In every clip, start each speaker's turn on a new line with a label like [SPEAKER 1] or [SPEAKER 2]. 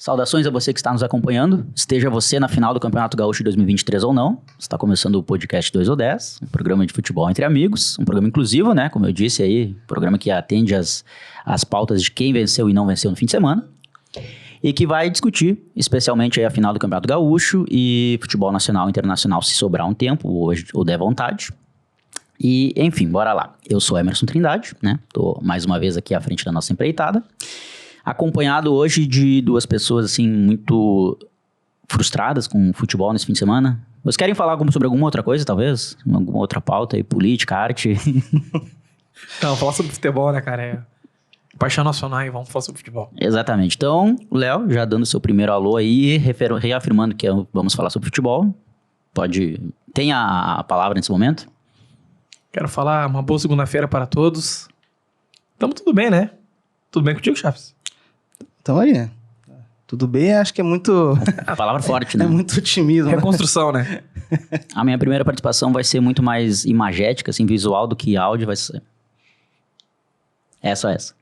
[SPEAKER 1] Saudações a você que está nos acompanhando, esteja você na final do Campeonato Gaúcho de 2023 ou não. Está começando o podcast 2 ou 10, um programa de futebol entre amigos, um programa inclusivo, né? Como eu disse aí, um programa que atende as pautas de quem venceu e não venceu no fim de semana. E que vai discutir, especialmente aí a final do Campeonato Gaúcho e futebol nacional e internacional, se sobrar um tempo ou der vontade. E, enfim, bora lá. Eu sou Emerson Trindade, né? Tô mais uma vez aqui à frente da nossa empreitada. Acompanhado hoje de duas pessoas, assim, muito frustradas com o futebol nesse fim de semana. Vocês querem falar sobre alguma outra coisa, talvez? Alguma outra pauta aí, política, arte?
[SPEAKER 2] Não, falar sobre futebol, né, cara? É paixão nacional e vamos falar sobre futebol.
[SPEAKER 1] Exatamente. Então, o Léo, já dando seu primeiro alô aí, reafirmando que vamos falar sobre futebol. Tem a palavra nesse momento?
[SPEAKER 2] Quero falar uma boa segunda-feira para todos. Tamo tudo bem, né? Tudo bem contigo, Chaves?
[SPEAKER 3] Então aí, né? Tudo bem, acho que é muito...
[SPEAKER 1] A palavra forte, né?
[SPEAKER 3] É muito otimismo.
[SPEAKER 2] Reconstrução, né?
[SPEAKER 1] A minha primeira participação vai ser muito mais imagética, assim, visual do que áudio, vai ser... É só essa.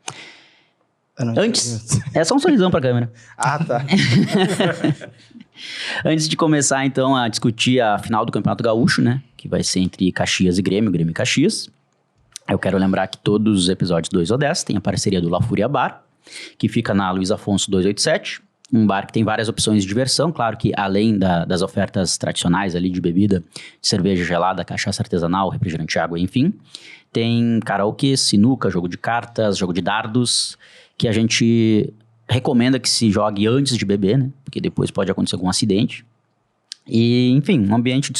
[SPEAKER 1] Antes... É só um sorrisão pra câmera.
[SPEAKER 3] Ah, tá.
[SPEAKER 1] Antes de começar, então, a discutir a final do Campeonato Gaúcho, né? Que vai ser entre Caxias e Grêmio e Caxias. Eu quero lembrar que todos os episódios 2 ou 10 tem a parceria do La Fúria Bar, que fica na Luiz Afonso 287, um bar que tem várias opções de diversão, claro que além das ofertas tradicionais ali de bebida, de cerveja gelada, cachaça artesanal, refrigerante, água, enfim, tem karaokê, sinuca, jogo de cartas, jogo de dardos, que a gente recomenda que se jogue antes de beber, né, porque depois pode acontecer algum acidente. E, enfim, um ambiente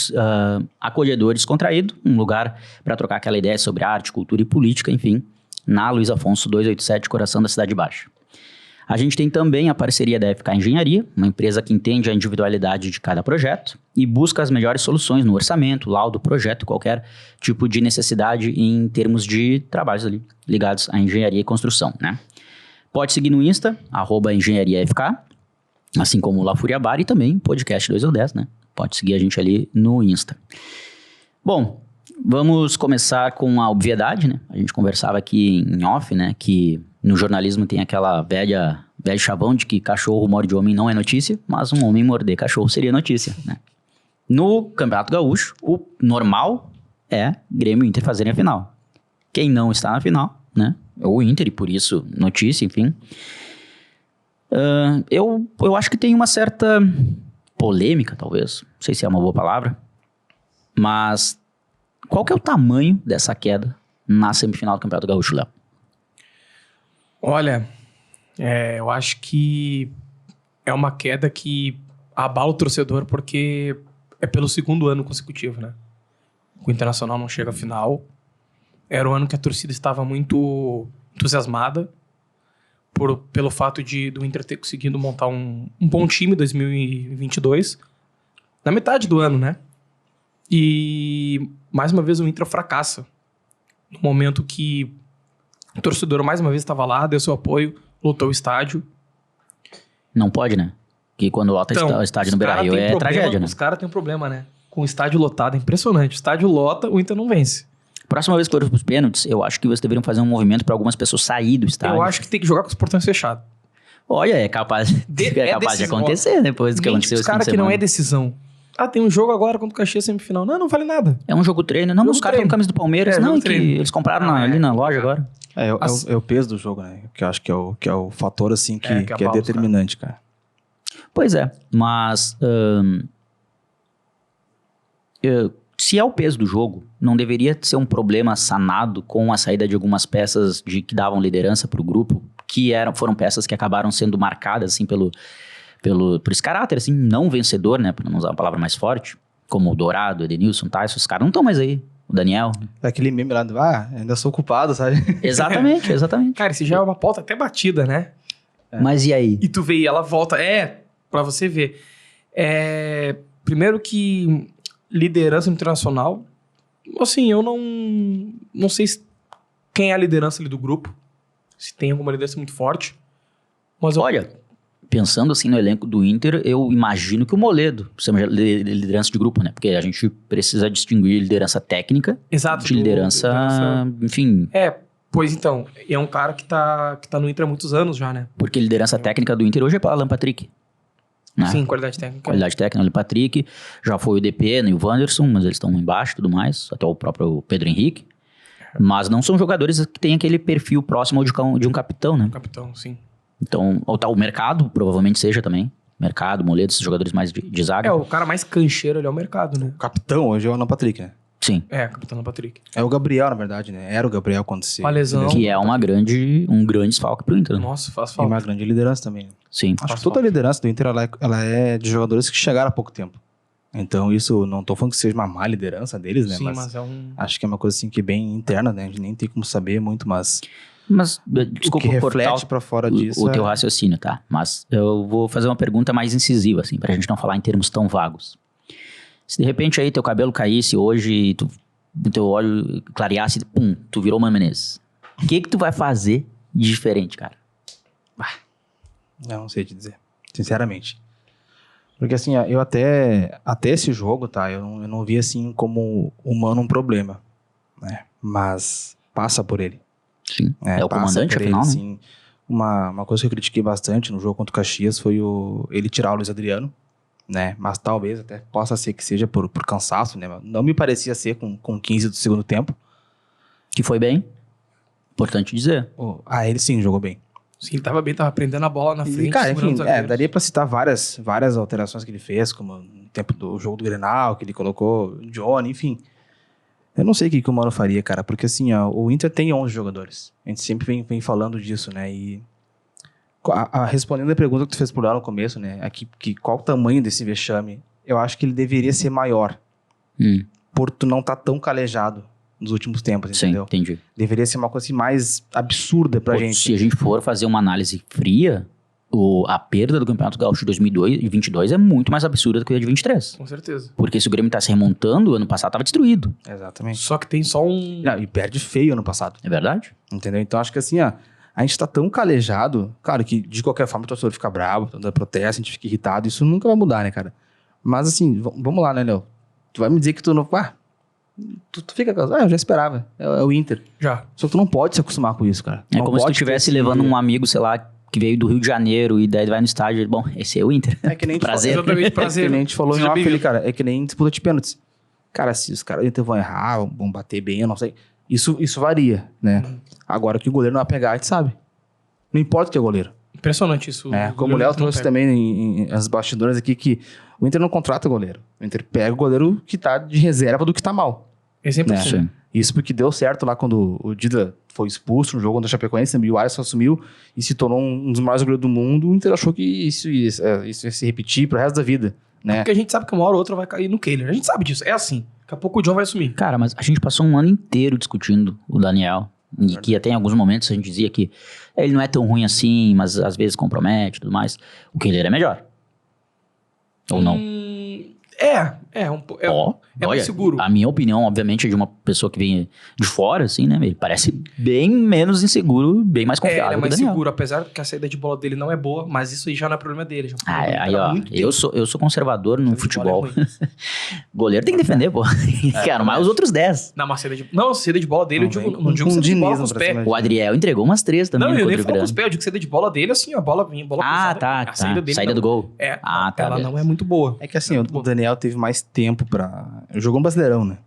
[SPEAKER 1] acolhedor, descontraído, um lugar para trocar aquela ideia sobre arte, cultura e política, enfim, na Luiz Afonso 287, coração da Cidade Baixa. A gente tem também a parceria da FK Engenharia, uma empresa que entende a individualidade de cada projeto e busca as melhores soluções no orçamento, laudo, projeto, qualquer tipo de necessidade em termos de trabalhos ali ligados à engenharia e construção, né? Pode seguir no Insta, @engenhariafk, assim como o La Fúria Bar e também podcast 2 ou 10, né? Pode seguir a gente ali no Insta. Bom, vamos começar com a obviedade, né? A gente conversava aqui em off, né? Que no jornalismo tem aquela velho chavão de que cachorro morde homem não é notícia, mas um homem morder cachorro seria notícia, né? No Campeonato Gaúcho, o normal é Grêmio e Inter fazerem a final. Quem não está na final, né? É o Inter e por isso notícia, enfim. Eu acho que tem uma certa polêmica, talvez. Não sei se é uma boa palavra. Mas qual que é o tamanho dessa queda na semifinal do Campeonato Gaúcho, Léo?
[SPEAKER 2] Olha, eu acho que é uma queda que abala o torcedor porque é pelo segundo ano consecutivo, né? O Internacional não chega à final. Era o ano que a torcida estava muito entusiasmada pelo fato do Inter ter conseguido montar um bom time em 2022, na metade do ano, né? E, mais uma vez, o Inter fracassa. No momento que o torcedor, mais uma vez, estava lá, deu seu apoio, lotou o estádio.
[SPEAKER 1] Não pode, né? Porque quando lota o estádio no Beira-Rio é tragédia, né?
[SPEAKER 2] Os caras têm um problema, né? Com o estádio lotado, é impressionante. O estádio lota, o Inter não vence.
[SPEAKER 1] Próxima vez que for para os pênaltis, eu acho que vocês deveriam fazer um movimento para algumas pessoas sair do estádio.
[SPEAKER 2] Eu acho que tem que jogar com os portões fechados.
[SPEAKER 1] Olha, é capaz de acontecer depois do que aconteceu esse fim de semana.
[SPEAKER 2] Os caras que não é decisão. Tem um jogo agora contra o Caxias semifinal. Não vale nada.
[SPEAKER 1] É um jogo treino. Não, os caras têm camisa do Palmeiras. Não, que eles compraram ali na loja agora.
[SPEAKER 3] É o peso do jogo, né? Que eu acho que é o fator, assim, que é determinante, cara.
[SPEAKER 1] Pois é, mas... se é o peso do jogo, não deveria ser um problema sanado com a saída de algumas peças que davam liderança para o grupo, que foram peças que acabaram sendo marcadas, assim, por esse caráter, assim, não vencedor, né, para não usar uma palavra mais forte, como o Dourado, Edenilson, Tyson, os caras não estão mais aí, o Daniel.
[SPEAKER 3] É aquele meme lá, ainda sou culpado, sabe?
[SPEAKER 1] Exatamente.
[SPEAKER 2] Cara, esse já é uma pauta até batida, né?
[SPEAKER 1] Mas e aí?
[SPEAKER 2] E tu vê, ela volta, pra você ver. Primeiro que liderança internacional, assim, eu não sei quem é a liderança ali do grupo, se tem alguma liderança muito forte, mas
[SPEAKER 1] olha, pensando assim no elenco do Inter, eu imagino que o Moledo seja liderança de grupo, né? Porque a gente precisa distinguir liderança técnica de liderança, enfim...
[SPEAKER 2] Pois então, e é um cara que tá no Inter há muitos anos já, né?
[SPEAKER 1] Porque a liderança técnica do Inter hoje é para Alan Patrick. Né?
[SPEAKER 2] Sim, qualidade técnica.
[SPEAKER 1] Qualidade técnica, Alan Patrick. Já foi o DP, né, e o Wanderson, mas eles estão embaixo e tudo mais. Até o próprio Pedro Henrique. Mas não são jogadores que têm aquele perfil próximo de um capitão, né?
[SPEAKER 2] Capitão, sim.
[SPEAKER 1] Então, ou tá, o Mercado provavelmente seja também. Mercado, Moledo, esses jogadores mais de zaga.
[SPEAKER 2] O cara mais cancheiro ali é o Mercado, né?
[SPEAKER 3] O capitão hoje é o Alan Patrick, né?
[SPEAKER 1] Sim.
[SPEAKER 2] Capitão do Patrick.
[SPEAKER 3] É o Gabriel, na verdade, né? Era o Gabriel quando se...
[SPEAKER 2] Uma lesão.
[SPEAKER 1] Que é um grande desfalque pro Inter. Né?
[SPEAKER 2] Nossa, faz
[SPEAKER 3] E
[SPEAKER 2] falta.
[SPEAKER 3] uma grande liderança também.
[SPEAKER 1] Sim.
[SPEAKER 3] Acho que toda a liderança do Inter, ela é de jogadores que chegaram há pouco tempo. Então isso, não tô falando que seja uma má liderança deles, né?
[SPEAKER 2] Sim, mas é um...
[SPEAKER 3] Acho que é uma coisa assim que é bem interna, né? A gente nem tem como saber muito, mas...
[SPEAKER 1] Mas, desculpa,
[SPEAKER 3] o que
[SPEAKER 1] cortar
[SPEAKER 3] reflete pra fora disso
[SPEAKER 1] o teu raciocínio, tá? Mas eu vou fazer uma pergunta mais incisiva, assim, pra gente não falar em termos tão vagos. Se de repente aí teu cabelo caísse hoje e teu olho clareasse, pum, tu virou Mano Menezes. O que tu vai fazer de diferente, cara?
[SPEAKER 3] Eu não sei te dizer, sinceramente. Porque assim, eu até esse jogo, tá? Eu não vi assim como humano um problema, né? Mas passa por ele.
[SPEAKER 1] Sim, é o comandante, afinal, né?
[SPEAKER 3] Sim. Uma coisa que eu critiquei bastante no jogo contra o Caxias foi ele tirar o Luiz Adriano, né? Mas talvez até possa ser que seja por cansaço, né? Não me parecia ser com 15 do segundo tempo.
[SPEAKER 1] Que foi bem, importante dizer.
[SPEAKER 3] Ele sim jogou bem.
[SPEAKER 2] Sim, tava bem, tava prendendo a bola na frente.
[SPEAKER 3] E, cara, enfim,
[SPEAKER 2] segurando os zagueiros.
[SPEAKER 3] daria pra citar várias alterações que ele fez, como no tempo do jogo do Grenal, que ele colocou Johnny, enfim. Eu não sei o que o Mano faria, cara, porque assim, o Inter tem 11 jogadores. A gente sempre vem falando disso, né? E respondendo a pergunta que tu fez por lá no começo, né? Aqui, qual o tamanho desse vexame? Eu acho que ele deveria ser maior. Por tu não tá tão calejado nos últimos tempos, entendeu?
[SPEAKER 1] Sim, entendi.
[SPEAKER 3] Deveria ser uma coisa assim, mais absurda pra gente.
[SPEAKER 1] Se a gente for fazer uma análise fria, a perda do Campeonato Gaúcho de 2022 é muito mais absurda do que a de 23.
[SPEAKER 2] Com certeza.
[SPEAKER 1] Porque se o Grêmio tá se remontando, ano passado tava destruído.
[SPEAKER 3] Exatamente.
[SPEAKER 2] Só que tem só um...
[SPEAKER 3] Não, e perde feio ano passado.
[SPEAKER 1] É verdade?
[SPEAKER 3] Entendeu? Então acho que assim, a gente tá tão calejado, claro que de qualquer forma o torcedor fica bravo, dá protesto, a gente fica irritado, isso nunca vai mudar, né, cara? Mas assim, vamos lá, né, Léo? Tu vai me dizer que tu não... Tu fica... eu já esperava. É o Inter.
[SPEAKER 2] Já.
[SPEAKER 3] Só que tu não pode se acostumar com isso, cara.
[SPEAKER 1] É
[SPEAKER 3] não
[SPEAKER 1] como se tu
[SPEAKER 3] pode
[SPEAKER 1] estivesse
[SPEAKER 3] ter
[SPEAKER 1] levando um amigo, sei lá, que veio do Rio de Janeiro e daí vai no estádio. Bom, esse é o Inter.
[SPEAKER 3] É que nem
[SPEAKER 1] Prazer.
[SPEAKER 2] Exatamente, prazer.
[SPEAKER 3] É que nem a gente falou em
[SPEAKER 2] Seja
[SPEAKER 3] off ali,
[SPEAKER 2] bem-vindo.
[SPEAKER 3] cara. É que nem disputa de pênaltis. Cara, se os caras do Inter vão errar, vão bater bem, eu não sei. Isso varia, né? Agora que o goleiro não vai pegar, a gente sabe. Não importa que é goleiro.
[SPEAKER 2] Impressionante isso.
[SPEAKER 3] Como o Léo trouxe também as bastidores aqui, que o Inter não contrata goleiro. O Inter pega o goleiro que tá de reserva do que tá mal.
[SPEAKER 2] É sempre assim.
[SPEAKER 1] Sim.
[SPEAKER 3] Isso porque deu certo lá quando o Dida foi expulso no jogo contra o Chapecoense, e o Alisson assumiu e se tornou um dos maiores goleiros do mundo. O Inter achou que isso ia se repetir pro resto da vida, né?
[SPEAKER 2] Porque a gente sabe que uma hora ou outra vai cair no Kehler. A gente sabe disso. É assim. Daqui a pouco o John vai assumir.
[SPEAKER 1] Cara, mas a gente passou um ano inteiro discutindo o Daniel. E que até em alguns momentos a gente dizia que ele não é tão ruim assim, mas às vezes compromete e tudo mais. O Kehler é melhor. Ou não?
[SPEAKER 2] É mais seguro.
[SPEAKER 1] A minha opinião, obviamente, é de uma pessoa que vem de fora, assim, né? Ele parece bem menos inseguro, bem mais confiável
[SPEAKER 2] Ele é
[SPEAKER 1] que o
[SPEAKER 2] mais
[SPEAKER 1] Daniel.
[SPEAKER 2] seguro, apesar que a saída de bola dele não é boa, mas isso aí já não é problema dele. Já
[SPEAKER 1] Aí, ó, eu sou conservador no
[SPEAKER 2] Saída de bola
[SPEAKER 1] futebol.
[SPEAKER 2] é ruim.
[SPEAKER 1] Goleiro tem que defender, pô. Quero mais os outros 10.
[SPEAKER 2] Não, mas a saída de bola dele,
[SPEAKER 3] Não,
[SPEAKER 2] eu
[SPEAKER 3] vem
[SPEAKER 2] não digo
[SPEAKER 3] com
[SPEAKER 2] saída de bola
[SPEAKER 3] dinamismo
[SPEAKER 2] com os
[SPEAKER 3] pra
[SPEAKER 2] pés.
[SPEAKER 3] cima
[SPEAKER 1] O Adriel entregou umas 3 também
[SPEAKER 2] Não,
[SPEAKER 1] no
[SPEAKER 2] eu nem
[SPEAKER 1] contra o
[SPEAKER 2] falo com os
[SPEAKER 1] Grêmio.
[SPEAKER 2] pés, eu digo saída de bola dele, assim, a bola vinha, bola
[SPEAKER 1] Ah,
[SPEAKER 2] cruzada.
[SPEAKER 1] tá,
[SPEAKER 2] A saída dele
[SPEAKER 1] saída
[SPEAKER 2] não.
[SPEAKER 1] do gol.
[SPEAKER 2] É,
[SPEAKER 1] Ah, tá,
[SPEAKER 2] ela
[SPEAKER 1] beleza.
[SPEAKER 2] não é muito boa.
[SPEAKER 3] É que assim, o Daniel teve mais tempo pra... Jogou um Brasileirão, né?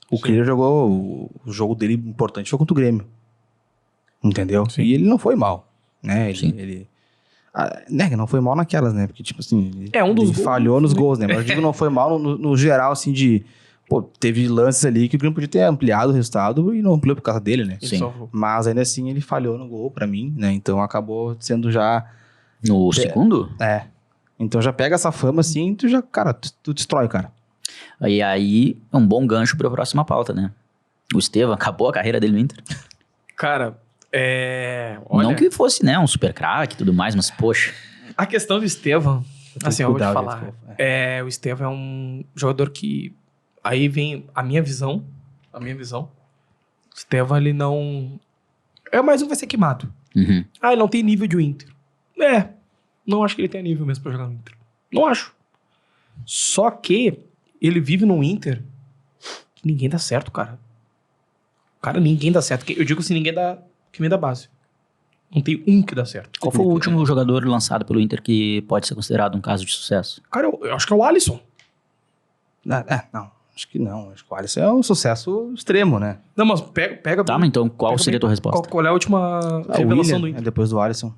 [SPEAKER 3] O Kehler jogou... O jogo dele importante foi contra o Grêmio. Entendeu?
[SPEAKER 2] Sim.
[SPEAKER 3] E ele não foi mal, né?
[SPEAKER 1] Sim.
[SPEAKER 3] Né, que não foi mal naquelas, né? Porque, tipo assim...
[SPEAKER 2] Um dos
[SPEAKER 3] ele
[SPEAKER 2] gols.
[SPEAKER 3] falhou nos gols, né? Mas eu digo não foi mal no geral, assim, de... Pô, teve lances ali que o Grêmio podia ter ampliado o resultado e não ampliou por causa dele, né?
[SPEAKER 2] Ele
[SPEAKER 1] Sim.
[SPEAKER 2] salvou.
[SPEAKER 3] Mas ainda assim ele falhou no gol pra mim, né? Então acabou sendo já...
[SPEAKER 1] No segundo?
[SPEAKER 3] Então já pega essa fama assim, tu já, cara, tu destrói, cara.
[SPEAKER 1] E aí, é um bom gancho pra próxima pauta, né? O Estevam acabou a carreira dele no Inter.
[SPEAKER 2] Cara, olha,
[SPEAKER 1] Não que fosse, né, um super craque e tudo mais, mas, poxa...
[SPEAKER 2] a questão do Estevam, assim, eu vou te
[SPEAKER 3] Cuidado,
[SPEAKER 2] falar. O Estevam é um jogador que... Aí vem a minha visão. O Estevam, ele não... Mais um vai ser queimado.
[SPEAKER 1] Uhum.
[SPEAKER 2] Ele não tem nível de Inter. Não acho que ele tenha nível mesmo pra jogar no Inter. Não acho. Só que ele vive num Inter que ninguém dá certo, cara. Cara, ninguém dá certo. Eu digo assim, ninguém dá que vem da base. Não tem um que dá certo.
[SPEAKER 1] Qual foi o último jogador lançado pelo Inter que pode ser considerado um caso de sucesso?
[SPEAKER 2] Cara, eu acho que é o Alisson.
[SPEAKER 3] Não, acho que não. Acho que o Alisson é um sucesso extremo, né?
[SPEAKER 2] Não, mas pega
[SPEAKER 1] Tá, mas então qual
[SPEAKER 2] pega
[SPEAKER 1] seria a tua resposta?
[SPEAKER 2] Qual é a última revelação do
[SPEAKER 3] William,
[SPEAKER 2] Inter?
[SPEAKER 3] depois do Alisson,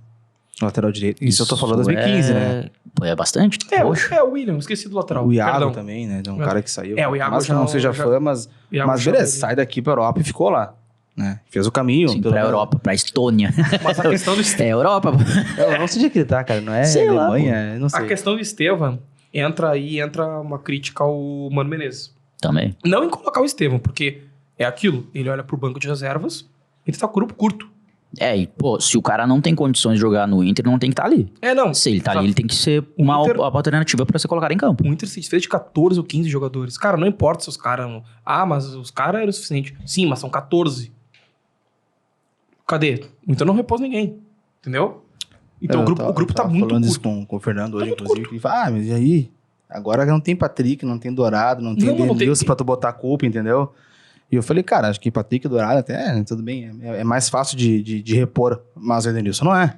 [SPEAKER 3] lateral direito. Isso eu tô falando 2015, né?
[SPEAKER 1] Pô, é bastante? Poxa.
[SPEAKER 2] O William, esqueci do lateral.
[SPEAKER 3] O Iago
[SPEAKER 2] Perdão.
[SPEAKER 3] também, né? É um
[SPEAKER 2] Iago.
[SPEAKER 3] cara que saiu.
[SPEAKER 2] O Iago
[SPEAKER 3] mas que eu não seja fã, mas
[SPEAKER 2] Iago
[SPEAKER 3] beleza, sai daqui pra Europa e ficou lá. Né? Fez o caminho.
[SPEAKER 1] Sim, pra Europa, pra Estônia.
[SPEAKER 2] Mas a questão do
[SPEAKER 1] É Europa.
[SPEAKER 3] Eu não sei de que tá, cara. Não é
[SPEAKER 1] Sei lá,
[SPEAKER 3] Alemanha, não sei.
[SPEAKER 2] A questão do Estevam, entra uma crítica ao Mano Menezes.
[SPEAKER 1] Também.
[SPEAKER 2] Não em colocar o Estevam, porque é aquilo. Ele olha pro banco de reservas, ele tá com o grupo curto.
[SPEAKER 1] E pô, se o cara não tem condições de jogar no Inter, não tem que estar ali.
[SPEAKER 2] Não.
[SPEAKER 1] Se ele tá ali, ele tem que ser uma alternativa pra ser colocado em campo.
[SPEAKER 2] O Inter se desfez de 14 ou 15 jogadores. Cara, não importa se os caras... mas os caras eram o suficiente. Sim, mas são 14. Cadê? O Inter não repôs ninguém. Entendeu? Então o grupo tá muito
[SPEAKER 3] falando
[SPEAKER 2] curto.
[SPEAKER 3] isso com o Fernando hoje, inclusive. Ele fala, mas e aí? Agora não tem Patrick, não tem Dourado, não tem Denilson pra tu botar a culpa, entendeu? E eu falei, cara, acho que Patrick e Dourado até, tudo bem, é mais fácil de repor, mas o Edenilson não é.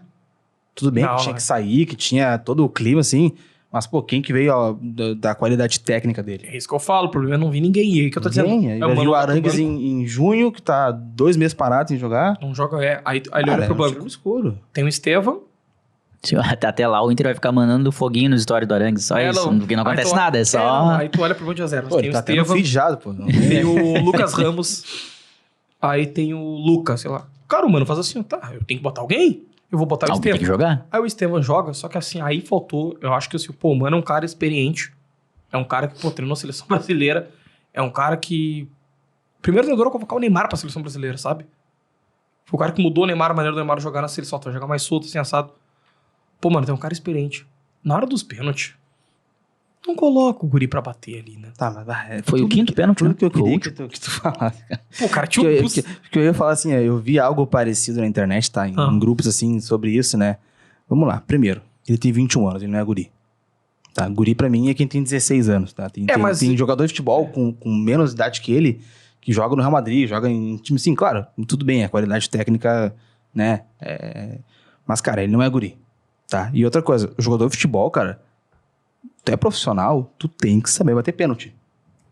[SPEAKER 3] Tudo bem que tinha que sair, que tinha todo o clima, assim, mas, pô, quem que veio da qualidade técnica dele?
[SPEAKER 2] É isso que eu falo, o problema é não vi ninguém. E aí que eu tô dizendo.
[SPEAKER 3] Eu vi o Arangues em junho, que tá 2 meses parado sem jogar.
[SPEAKER 2] Não joga, Aí ele olha pro banco.
[SPEAKER 3] Escuro.
[SPEAKER 2] Tem o Estevam.
[SPEAKER 1] Até lá o Inter vai ficar mandando foguinho nos stories do Arangues, só isso, porque não acontece nada, é só...
[SPEAKER 2] Aí tu olha pro banco de reservas,
[SPEAKER 3] Pô,
[SPEAKER 2] tem o
[SPEAKER 3] tá
[SPEAKER 2] Estevam,
[SPEAKER 3] fidjado, pô.
[SPEAKER 2] tem o Lucas Ramos, aí tem o Lucas, sei lá. Cara, o mano faz assim, tá, eu tenho que botar alguém, eu vou botar o
[SPEAKER 1] Alguém
[SPEAKER 2] Estevam.
[SPEAKER 1] tem que jogar.
[SPEAKER 2] Aí o Estevam joga, só que assim, aí faltou, eu acho que assim, o mano é um cara experiente, é um cara que, treinou a seleção brasileira, é um cara que... Primeiro demorou convocar o Neymar pra seleção brasileira, sabe? Foi o cara que mudou o Neymar, a maneira do Neymar jogar na seleção, vai jogar mais solto, assim, assado. Pô, mano, tem um cara experiente. Na hora dos pênaltis, não coloca o guri pra bater ali, né?
[SPEAKER 3] Tá, mas...
[SPEAKER 1] Foi o quinto pênalti,
[SPEAKER 3] Tudo
[SPEAKER 1] né?
[SPEAKER 3] que eu queria que tu falasse, cara.
[SPEAKER 2] Pô, cara, tinha um boost.
[SPEAKER 3] Que eu ia falar assim, eu vi algo parecido na internet, tá? Em grupos, assim, sobre isso, né? Vamos lá. Primeiro, ele tem 21 anos, ele não é guri. Tá? Guri pra mim é quem tem 16 anos, tá? Tem jogador de futebol com menos idade que ele, que joga no Real Madrid, joga em time... Sim, claro, tudo bem, a qualidade técnica, né? Mas, cara, ele não é guri. Tá? E outra coisa, o jogador de futebol, cara, tu é profissional, tu tem que saber bater pênalti.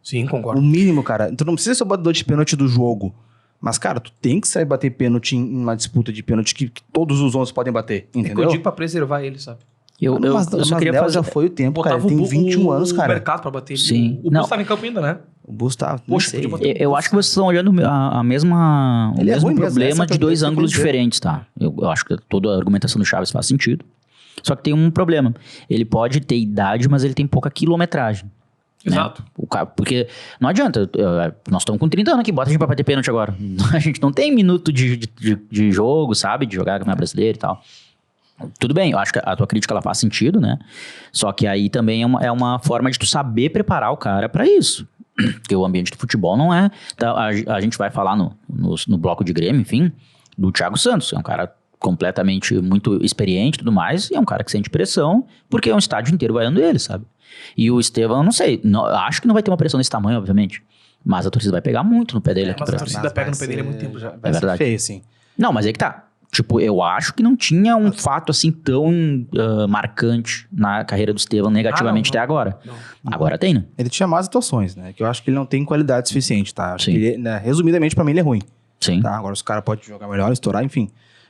[SPEAKER 2] Sim, concordo.
[SPEAKER 3] O mínimo, cara. Tu não precisa ser o batedor de pênalti do jogo. Mas, cara, tu tem que saber bater pênalti em uma disputa de pênalti que todos os 11 podem bater, entendeu?
[SPEAKER 2] É que eu digo pra preservar ele, sabe?
[SPEAKER 1] Eu só queria fazer...
[SPEAKER 3] já foi o tempo, cara. Ele tem 21 anos, cara.
[SPEAKER 2] O mercado pra bater.
[SPEAKER 1] Sim.
[SPEAKER 2] O Busto tava em campo ainda, né?
[SPEAKER 3] O Busto tava...
[SPEAKER 2] Poxa,
[SPEAKER 1] Eu acho que vocês estão olhando o mesmo problema de dois ângulos diferentes, tá? Eu acho que toda a argumentação do Chaves faz sentido. Só que tem um problema. Ele pode ter idade, mas ele tem pouca quilometragem.
[SPEAKER 2] Exato.
[SPEAKER 1] Né? Porque não adianta. Nós estamos com 30 anos aqui, bota a gente pra bater pênalti agora. A gente não tem minuto de jogo, sabe? De jogar Campeonato Brasileiro e tal. Tudo bem, eu acho que a tua crítica ela faz sentido, né? Só que aí também é uma forma de tu saber preparar o cara pra isso. Porque o ambiente do futebol não é... Tá, a gente vai falar no bloco de Grêmio, enfim, do Thiago Santos. É um cara completamente muito experiente e tudo mais, e é um cara que sente pressão, porque é um estádio inteiro vaiando ele, sabe? E o Estevam, eu não sei, acho que não vai ter uma pressão desse tamanho, obviamente, mas a torcida vai pegar muito no pé dele.
[SPEAKER 2] Mas a torcida pega no pé dele há muito tempo já.
[SPEAKER 3] Vai ser feio, sim.
[SPEAKER 1] Não, mas aí que tá. Tipo, eu acho que não tinha um fato assim tão marcante na carreira do Estevam negativamente até agora.
[SPEAKER 2] Não.
[SPEAKER 1] Agora tem, né?
[SPEAKER 3] Ele tinha más atuações, né? Que eu acho que ele não tem qualidade suficiente, tá? Acho
[SPEAKER 1] Sim.
[SPEAKER 3] que ele, né, resumidamente, pra mim, ele é ruim.
[SPEAKER 1] Sim.
[SPEAKER 3] Tá? Agora, se o cara pode jogar melhor, estourar, enfim.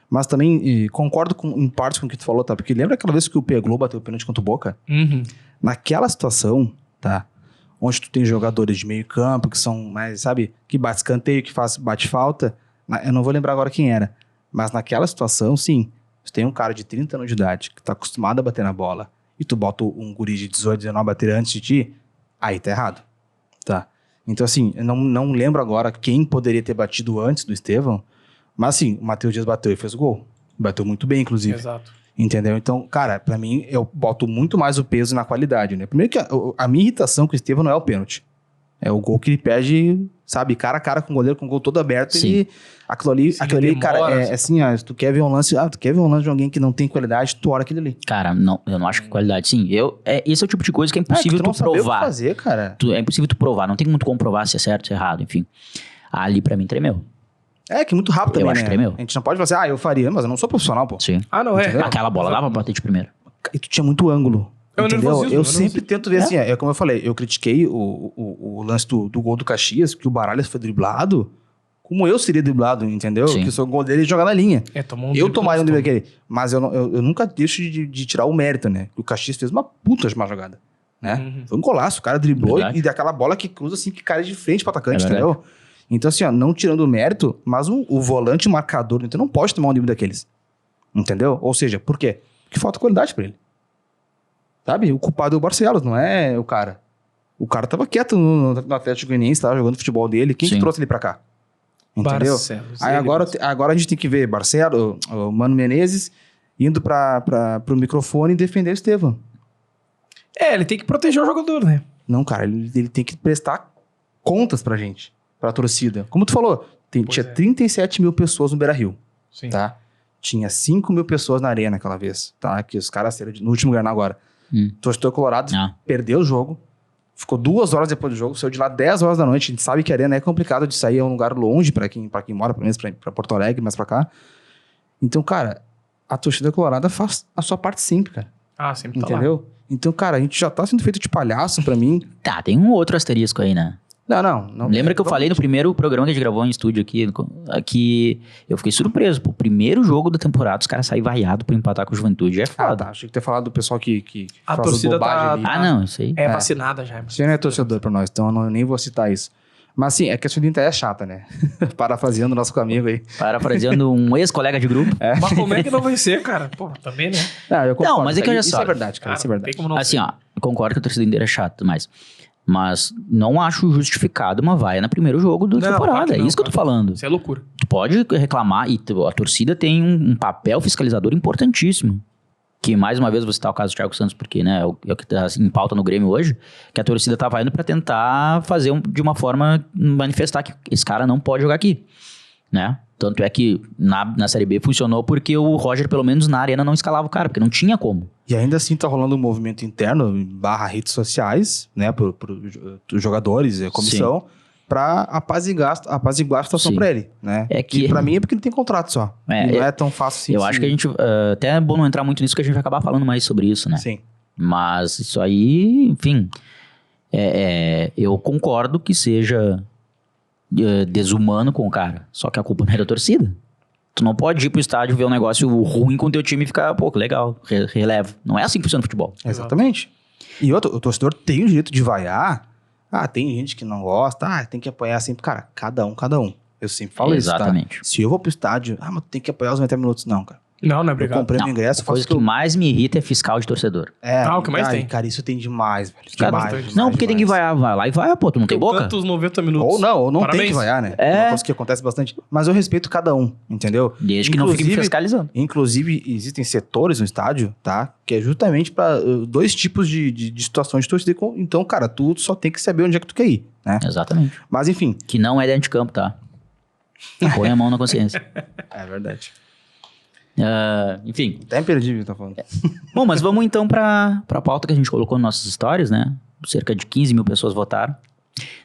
[SPEAKER 3] Mas também concordo em partes com o que tu falou, tá? Porque lembra aquela vez que o Peglo bateu o pênalti contra o Boca?
[SPEAKER 2] Uhum.
[SPEAKER 3] Naquela situação, tá? Onde tu tem jogadores de meio campo que são mais, sabe? Que bate escanteio, que bate falta. Eu não vou lembrar agora quem era. Mas naquela situação, sim. Tu tem um cara de 30 anos de idade que tá acostumado a bater na bola e tu bota um guri de 18, 19 a bater antes de ti, aí tá errado. Tá? Então, assim, eu não lembro agora quem poderia ter batido antes do Estevam. Mas assim, o Matheus Dias bateu e fez o gol. Bateu muito bem, inclusive.
[SPEAKER 2] Exato.
[SPEAKER 3] Entendeu? Então, cara, pra mim, eu boto muito mais o peso na qualidade, né? Primeiro que a minha irritação com o Estevam não é o pênalti. É o gol que ele perde, sabe, cara a cara com o goleiro, com o gol todo aberto.
[SPEAKER 1] Sim.
[SPEAKER 3] Ele, aquilo ali, cara,
[SPEAKER 2] demora,
[SPEAKER 3] é assim, ó, se tu quer ver um lance, de alguém que não tem qualidade, tu ora aquele ali.
[SPEAKER 1] Cara, não, eu não acho que qualidade. Sim, esse é o tipo de coisa que é impossível
[SPEAKER 3] que tu não
[SPEAKER 1] tu
[SPEAKER 3] saber
[SPEAKER 1] provar.
[SPEAKER 3] o que fazer, cara.
[SPEAKER 1] É impossível tu provar, não tem como tu comprovar se é certo, se é errado, enfim. Ali pra mim tremeu.
[SPEAKER 3] É, que muito rápido também,
[SPEAKER 1] Eu acho
[SPEAKER 3] né?
[SPEAKER 1] que tremeu.
[SPEAKER 3] A gente não pode falar assim, eu faria, mas eu não sou profissional, pô.
[SPEAKER 1] Sim.
[SPEAKER 2] Ah, não é.
[SPEAKER 3] Entendeu?
[SPEAKER 1] Aquela bola dava pra bater de primeira.
[SPEAKER 3] E tu tinha muito ângulo.
[SPEAKER 2] É o
[SPEAKER 3] Entendeu?
[SPEAKER 2] nervosismo,
[SPEAKER 3] Eu
[SPEAKER 2] é o
[SPEAKER 3] sempre
[SPEAKER 2] nervosismo.
[SPEAKER 3] tento ver assim, como eu falei, eu critiquei o lance do gol do Caxias, que o Baralhas foi driblado, como eu seria driblado, entendeu?
[SPEAKER 1] Sim.
[SPEAKER 3] Que o gol dele é jogar na linha.
[SPEAKER 2] Tomou um
[SPEAKER 3] Eu
[SPEAKER 2] drible
[SPEAKER 3] tomaria um drible
[SPEAKER 2] gostoso.
[SPEAKER 3] daquele. Mas eu nunca deixo de tirar o mérito, né? O Caxias fez uma puta de uma jogada, né?
[SPEAKER 2] Uhum.
[SPEAKER 3] Foi um golaço, o cara driblou
[SPEAKER 1] Verdade.
[SPEAKER 3] e daquela bola que cruza assim, que cai de frente pro atacante,
[SPEAKER 1] É verdade.
[SPEAKER 3] entendeu? Então assim, ó, não tirando o mérito, mas o volante marcador, então não pode tomar um drible daqueles. Entendeu? Ou seja, por quê? Porque falta qualidade pra ele. Sabe? O culpado é o Barcelos, não é o cara. O cara tava quieto no Atlético Goianiense, tava jogando futebol dele. Quem que
[SPEAKER 1] Sim.
[SPEAKER 3] trouxe ele pra cá? Entendeu?
[SPEAKER 2] Barcelos,
[SPEAKER 3] Aí
[SPEAKER 2] ele
[SPEAKER 3] agora,
[SPEAKER 2] mesmo.
[SPEAKER 3] agora a gente tem que ver Barcelos, o Mano Menezes, indo pro microfone e defender o Estevam.
[SPEAKER 2] Ele tem que proteger o jogador, né?
[SPEAKER 3] Não, cara, ele tem que prestar contas pra gente, pra torcida. Como tu falou, tinha 37 mil pessoas no Beira-Rio,
[SPEAKER 2] Sim.
[SPEAKER 3] tá? Tinha 5 mil pessoas na arena aquela vez, tá? Que os caras saíram no último Grenal agora. Torcedor colorado
[SPEAKER 1] Ah.
[SPEAKER 3] perdeu o jogo, ficou 2 horas depois do jogo, saiu de lá 10 horas da noite. A gente sabe que a arena é complicado de sair, é um lugar longe pra quem mora, pelo menos pra Porto Alegre, mais pra cá. Então, cara, a torcida colorada faz a sua parte sempre, cara.
[SPEAKER 2] Ah, sempre tá lá.
[SPEAKER 3] Entendeu? Então, cara, a gente já tá sendo feito de palhaço pra mim.
[SPEAKER 1] Tá, tem um outro asterisco aí, né?
[SPEAKER 3] Não.
[SPEAKER 1] Lembra que eu falei no primeiro programa que a gente gravou em estúdio aqui, que eu fiquei surpreso. Pô, o primeiro jogo da temporada, os caras saíram vaiados pra empatar com o Juventude. É
[SPEAKER 3] Ah,
[SPEAKER 1] foda.
[SPEAKER 3] tá. Achei que ter falado do pessoal que
[SPEAKER 2] A
[SPEAKER 3] faz
[SPEAKER 2] torcida
[SPEAKER 3] bobagem
[SPEAKER 2] tá-
[SPEAKER 3] ali.
[SPEAKER 1] Ah, não, isso aí.
[SPEAKER 2] É vacinada já.
[SPEAKER 3] Você não é torcedor pra nós, então eu nem vou citar isso. Mas assim, é que a sua Inter é chata, né? Parafraseando o nosso amigo aí.
[SPEAKER 1] Parafraseando um ex-colega de grupo.
[SPEAKER 2] Mas como é que não vai ser, cara? Pô, também, né?
[SPEAKER 3] Não, eu concordo.
[SPEAKER 1] Não, mas é que olha
[SPEAKER 3] isso
[SPEAKER 1] só.
[SPEAKER 3] é verdade, cara. Isso é
[SPEAKER 2] não
[SPEAKER 3] verdade.
[SPEAKER 2] tem como não
[SPEAKER 1] Assim,
[SPEAKER 2] ser.
[SPEAKER 1] ó, eu concordo que a torcida inteira é chata, mas não acho justificado uma vaia no primeiro jogo da
[SPEAKER 2] Não,
[SPEAKER 1] temporada.
[SPEAKER 2] claro que
[SPEAKER 1] É
[SPEAKER 2] não,
[SPEAKER 1] isso que eu tô
[SPEAKER 2] claro.
[SPEAKER 1] falando.
[SPEAKER 2] Isso é loucura.
[SPEAKER 1] Tu pode reclamar e a torcida tem um papel fiscalizador importantíssimo. Que, mais uma vez, vou citar o caso do Thiago Santos, porque, né, é o que tá em pauta no Grêmio hoje, que a torcida tava indo pra tentar fazer de uma forma, manifestar que esse cara não pode jogar aqui, né? Tanto é que na Série B funcionou porque o Roger, pelo menos na arena, não escalava o cara, porque não tinha como.
[SPEAKER 3] E ainda assim tá rolando um movimento interno, / redes sociais, né, pro jogadores, comissão, pra apaziguar a situação
[SPEAKER 1] Sim.
[SPEAKER 3] pra ele, né?
[SPEAKER 1] É que-
[SPEAKER 3] pra mim é porque ele tem contrato só.
[SPEAKER 1] É,
[SPEAKER 3] e não é tão fácil assim.
[SPEAKER 1] Eu acho que a gente, até é bom não entrar muito nisso, que a gente vai acabar falando mais sobre isso, né?
[SPEAKER 3] Sim.
[SPEAKER 1] Mas isso aí, enfim, eu concordo que seja desumano com o cara, só que a culpa não é da torcida. Tu não pode ir pro estádio ver um negócio ruim com o teu time e ficar, pô, que legal, releva. Não é assim que funciona o futebol.
[SPEAKER 3] Exatamente. E outro, o torcedor tem o direito de vaiar. Ah, tem gente que não gosta. Ah, tem que apoiar sempre. Cara, cada um. Eu sempre falo isso, tá?
[SPEAKER 1] Exatamente.
[SPEAKER 3] Se eu vou pro estádio, mas tu tem que apoiar os 90 minutos. Não, cara.
[SPEAKER 2] Não é
[SPEAKER 3] Eu
[SPEAKER 2] obrigado.
[SPEAKER 3] comprei
[SPEAKER 1] Não,
[SPEAKER 3] meu ingresso,
[SPEAKER 1] a
[SPEAKER 3] faço
[SPEAKER 1] coisa
[SPEAKER 3] o que eu...
[SPEAKER 1] que mais me irrita é fiscal de torcedor.
[SPEAKER 2] O que mais tem.
[SPEAKER 3] Cara, isso tem demais, velho.
[SPEAKER 1] Cara,
[SPEAKER 3] Demais,
[SPEAKER 1] não, porque tem que vaiar, vai lá e vai, pô, tu não tem
[SPEAKER 2] Eu
[SPEAKER 1] boca?
[SPEAKER 2] canto os 90 minutos.
[SPEAKER 3] Ou não tem
[SPEAKER 2] Parabéns.
[SPEAKER 3] que vaiar, né?
[SPEAKER 1] É.
[SPEAKER 3] Uma coisa que acontece bastante. Mas eu respeito cada um, entendeu?
[SPEAKER 1] Desde que não fique me
[SPEAKER 3] Inclusive-
[SPEAKER 1] fiscalizando.
[SPEAKER 3] Inclusive, existem setores no estádio, tá? Que é justamente pra 2 tipos de situações de torcida. Então, cara, tu só tem que saber onde é que tu quer ir, né?
[SPEAKER 1] Exatamente.
[SPEAKER 3] Mas, enfim.
[SPEAKER 1] Que não é dentro de campo, tá? Põe a mão na consciência.
[SPEAKER 3] É verdade.
[SPEAKER 1] Enfim.
[SPEAKER 3] Até imperdível, tá falando.
[SPEAKER 1] Bom, mas vamos então pra pauta que a gente colocou nas nossas histórias, né? Cerca de 15 mil pessoas votaram.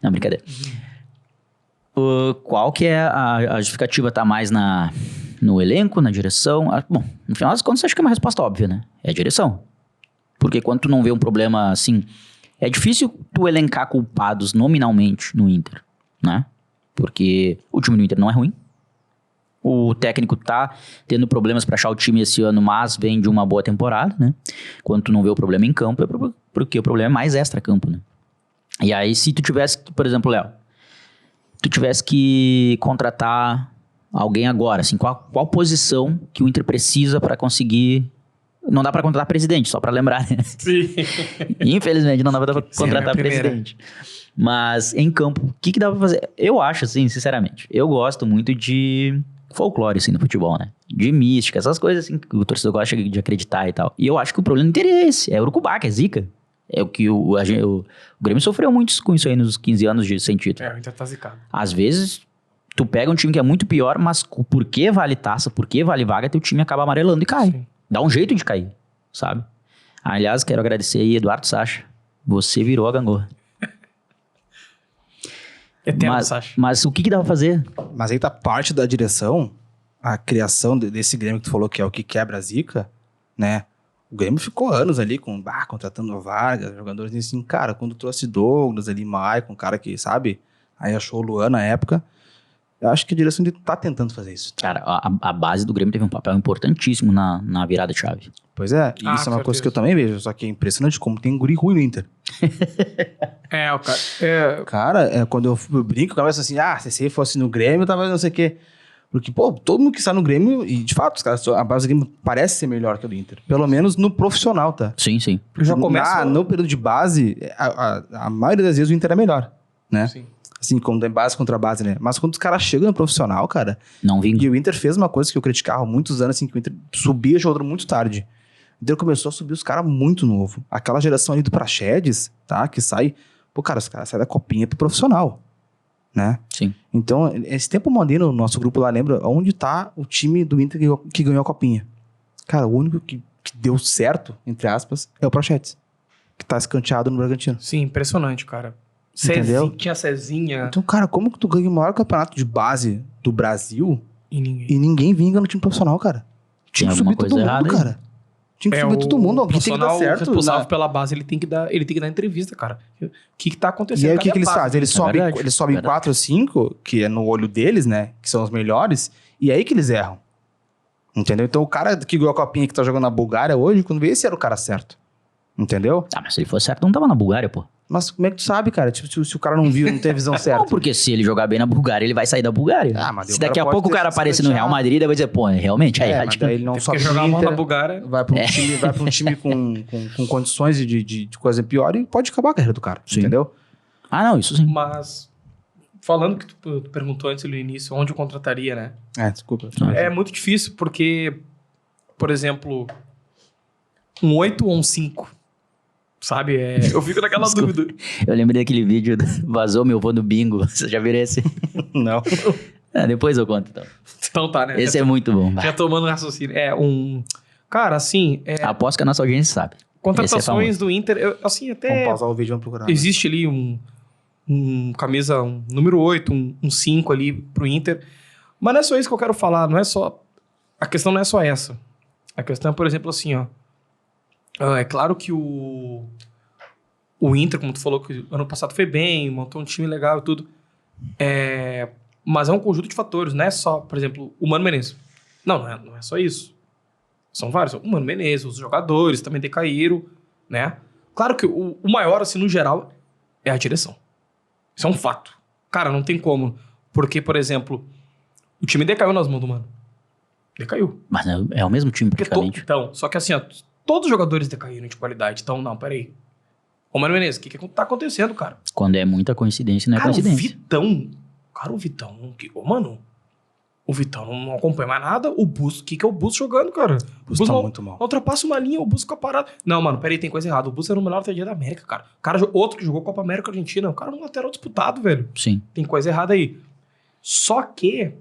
[SPEAKER 1] Não, brincadeira. Qual que é a justificativa? Tá mais no elenco, na direção? Bom, no final das contas, acho que é uma resposta óbvia, né? É a direção. Porque quando tu não vê um problema assim... É difícil tu elencar culpados nominalmente no Inter, né? Porque o time do Inter não é ruim. O técnico tá tendo problemas pra achar o time esse ano, mas vem de uma boa temporada, né? Quando tu não vê o problema em campo, é porque o problema é mais extra-campo, né? E aí, se tu tivesse, por exemplo, Léo, tu tivesse que contratar alguém agora, assim, qual posição que o Inter precisa pra conseguir... Não dá pra contratar presidente, só pra lembrar, né?
[SPEAKER 2] Sim.
[SPEAKER 1] Infelizmente, não dá pra
[SPEAKER 2] Sim,
[SPEAKER 1] contratar
[SPEAKER 2] é a primeira.
[SPEAKER 1] presidente. Mas, em campo, o que dá pra fazer? Eu acho, assim, sinceramente, eu gosto muito de folclore, assim, no futebol, né? De mística, essas coisas, assim, que o torcedor gosta de acreditar e tal. E eu acho que o problema do Inter é esse, é Urucubaca, é zica. É o que o Grêmio sofreu muito com isso aí nos 15 anos de sem título.
[SPEAKER 2] O Inter tá zicado.
[SPEAKER 1] Às vezes, tu pega um time que é muito pior, mas porque vale taça, porque vale vaga, teu time acaba amarelando e cai.
[SPEAKER 2] Sim.
[SPEAKER 1] Dá um jeito de cair, sabe? Aliás, quero agradecer aí, Eduardo Sacha. Você virou a gangorra.
[SPEAKER 2] Eterno, Sacha.
[SPEAKER 1] Mas o que dá pra fazer?
[SPEAKER 3] Mas aí tá parte da direção, a criação desse Grêmio que tu falou que é o que quebra a zica, né? O Grêmio ficou anos ali contratando o Vargas, jogadores assim, cara, quando trouxe Douglas ali, Maicon, um cara que, sabe? Aí achou o Luan na época. Eu acho que a direção tá tentando fazer isso.
[SPEAKER 1] Cara, a base do Grêmio teve um papel importantíssimo na virada de chave.
[SPEAKER 3] Pois é, e isso é uma coisa que eu também vejo, só que é impressionante como tem guri ruim no Inter.
[SPEAKER 2] O cara...
[SPEAKER 3] Cara, quando eu brinco, eu começo assim, se você fosse no Grêmio, talvez não sei o quê. Porque, pô, todo mundo que está no Grêmio, e de fato, os caras, a base do Grêmio parece ser melhor que a do Inter. Pelo menos no profissional, tá?
[SPEAKER 1] Sim, sim.
[SPEAKER 2] Já começa...
[SPEAKER 3] No período de base, a maioria das vezes o Inter é melhor, né?
[SPEAKER 2] Sim.
[SPEAKER 3] Assim, como tem base contra base, né? Mas quando os caras chegam no profissional, cara...
[SPEAKER 1] Não vinga.
[SPEAKER 3] E o Inter fez uma coisa que eu criticava há muitos anos, assim, que o Inter subia jogador muito tarde. O Inter começou a subir os caras muito novo. Aquela geração ali do Praxedes, tá? Que sai... Pô, cara, os caras saem da copinha pro profissional, né?
[SPEAKER 1] Sim.
[SPEAKER 3] Então, esse tempo eu mandei no nosso grupo lá, lembra? Onde tá o time do Inter que ganhou a copinha? Cara, o único que deu certo, entre aspas, é o Praxedes. Que tá escanteado no Bragantino.
[SPEAKER 2] Sim, impressionante, cara.
[SPEAKER 3] Entendeu?
[SPEAKER 2] Tinha Cezinha.
[SPEAKER 3] Então, cara, como que tu ganha o maior campeonato de base do Brasil
[SPEAKER 2] E ninguém.
[SPEAKER 3] e ninguém vinga no time profissional, cara? Tinha que subir todo mundo, cara. Tinha que subir todo mundo, alguém tem que dar certo.
[SPEAKER 2] O responsável pela base, ele tem que dar entrevista, cara. O que tá acontecendo?
[SPEAKER 3] E aí o que eles
[SPEAKER 2] Cadê a
[SPEAKER 3] fazem?
[SPEAKER 1] verdade,
[SPEAKER 3] Eles sobem
[SPEAKER 1] verdade.
[SPEAKER 3] 4 ou 5, que é no olho deles, né? Que são os melhores, e é aí que eles erram. Entendeu? Então o cara que ganhou a copinha que tá jogando na Bulgária hoje, quando veio, esse era o cara certo. Entendeu?
[SPEAKER 1] Ah, mas se ele fosse certo, não tava na Bulgária, pô.
[SPEAKER 3] Mas como é que tu sabe, cara? Tipo, se o cara não viu, não tem a visão certa.
[SPEAKER 1] Não, porque se ele jogar bem na Bulgária, ele vai sair da Bulgária.
[SPEAKER 3] Ah, mas
[SPEAKER 1] se
[SPEAKER 3] o
[SPEAKER 1] daqui
[SPEAKER 3] cara
[SPEAKER 1] a
[SPEAKER 3] pode
[SPEAKER 1] pouco o
[SPEAKER 3] ter
[SPEAKER 1] cara
[SPEAKER 3] se
[SPEAKER 1] aparecer no Real
[SPEAKER 3] escanteado.
[SPEAKER 1] Madrid, ele vai dizer, pô, realmente, aí,
[SPEAKER 3] Mas daí ele não
[SPEAKER 2] Tem
[SPEAKER 3] sobe
[SPEAKER 2] que jogar a
[SPEAKER 3] pro
[SPEAKER 2] mão na
[SPEAKER 3] Inter,
[SPEAKER 2] Bulgária.
[SPEAKER 3] vai pra um time com condições de coisa pior e pode acabar a carreira do cara,
[SPEAKER 1] Sim.
[SPEAKER 3] entendeu?
[SPEAKER 1] Ah, não, isso sim.
[SPEAKER 2] Mas, falando que tu perguntou antes no início, onde eu contrataria, né?
[SPEAKER 3] Desculpa.
[SPEAKER 2] É muito difícil, porque, por exemplo, um 8 ou um 5, sabe? Eu fico naquela
[SPEAKER 1] Desculpa.
[SPEAKER 2] dúvida.
[SPEAKER 1] Eu lembrei daquele vídeo, vazou meu vô no bingo. Você já viram esse?
[SPEAKER 3] Não.
[SPEAKER 1] Depois eu conto, então.
[SPEAKER 2] Então tá, né?
[SPEAKER 1] Esse é muito bom.
[SPEAKER 2] Já tomando raciocínio. Cara, assim,
[SPEAKER 1] Aposto que a nossa audiência sabe.
[SPEAKER 2] contratações
[SPEAKER 1] Esse é
[SPEAKER 2] do Inter, assim,
[SPEAKER 3] Vamos
[SPEAKER 2] até
[SPEAKER 3] pausar o vídeo e vamos procurar.
[SPEAKER 2] existe ali um camisa, um número 8, um 5 ali pro Inter. Mas não é só isso que eu quero falar, não é só... A questão não é só essa. A questão é, por exemplo, assim, ó. É claro que o Inter, como tu falou, que ano passado foi bem, montou um time legal e tudo. Mas é um conjunto de fatores, não é só, por exemplo, o Mano Menezes. Não é só isso. São vários. O Mano Menezes, os jogadores também decaíram, né? Claro que o maior, assim, no geral, é a direção. Isso é um fato. Cara, não tem como. Porque, por exemplo, o time decaiu nas mãos do Mano. Decaiu.
[SPEAKER 1] Mas é o mesmo time, praticamente.
[SPEAKER 2] Então, só que assim, ó, todos os jogadores decaíram de qualidade. Então, não, peraí. Ô, Mano Menezes, o que tá acontecendo, cara?
[SPEAKER 1] Quando é muita coincidência, não é
[SPEAKER 2] Cara,
[SPEAKER 1] coincidência.
[SPEAKER 2] O Vitão não acompanha mais nada. O Bustos, o que é o Bustos jogando, cara?
[SPEAKER 3] O Bustos tá muito mal.
[SPEAKER 2] Ultrapassa uma linha, o Bustos fica parado. Não, mano, peraí, tem coisa errada. O Bustos era o melhor lateral da América, cara. Outro que jogou Copa América Argentina. O cara é um lateral disputado, velho.
[SPEAKER 1] Sim.
[SPEAKER 2] Tem coisa errada aí. Só que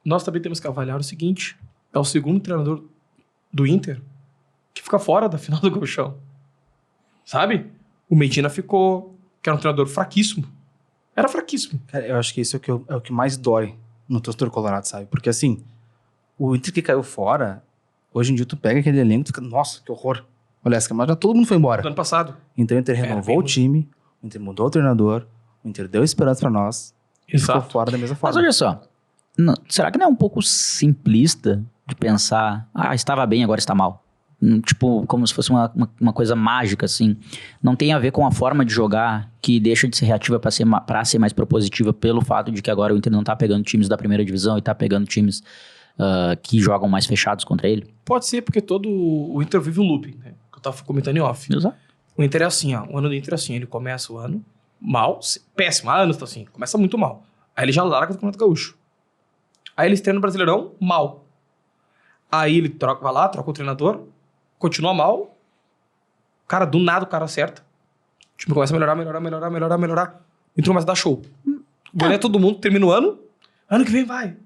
[SPEAKER 2] nós também temos que avaliar o seguinte. É o segundo treinador do Inter que fica fora da final do Gauchão. Sabe? O Medina ficou, que era um treinador fraquíssimo. Era fraquíssimo.
[SPEAKER 3] Cara, eu acho que isso é o que mais dói no torcedor colorado, sabe? Porque assim, o Inter que caiu fora, hoje em dia tu pega aquele elenco e fica, nossa, que horror. Olha, mas já todo mundo foi embora.
[SPEAKER 2] Do ano passado.
[SPEAKER 3] Então o Inter renovou o time, o Inter mudou o treinador, o Inter deu esperança pra nós e ficou fora da mesma
[SPEAKER 1] Mas
[SPEAKER 3] forma.
[SPEAKER 1] olha só, será que não é um pouco simplista de pensar, estava bem, agora está mal? Tipo, como se fosse uma coisa mágica, assim. Não tem a ver com a forma de jogar que deixa de ser reativa para ser mais propositiva pelo fato de que agora o Inter não tá pegando times da primeira divisão e tá pegando times que jogam mais fechados contra ele?
[SPEAKER 2] Pode ser, porque o Inter vive um looping, né? Que eu tava comentando em off.
[SPEAKER 1] Exato.
[SPEAKER 2] O Inter é assim, ó. O ano do Inter é assim. Ele começa o ano mal, péssimo. Há anos tá assim. Começa muito mal. Aí ele já larga do Campeonato Gaúcho. Aí ele estreia no Brasileirão, mal. Aí ele vai lá, troca o treinador, continua mal. Cara, do nada o cara acerta. O time começa a melhorar. O Inter começa a dar show. Ganha todo mundo, termina o ano. Ano que vem vai.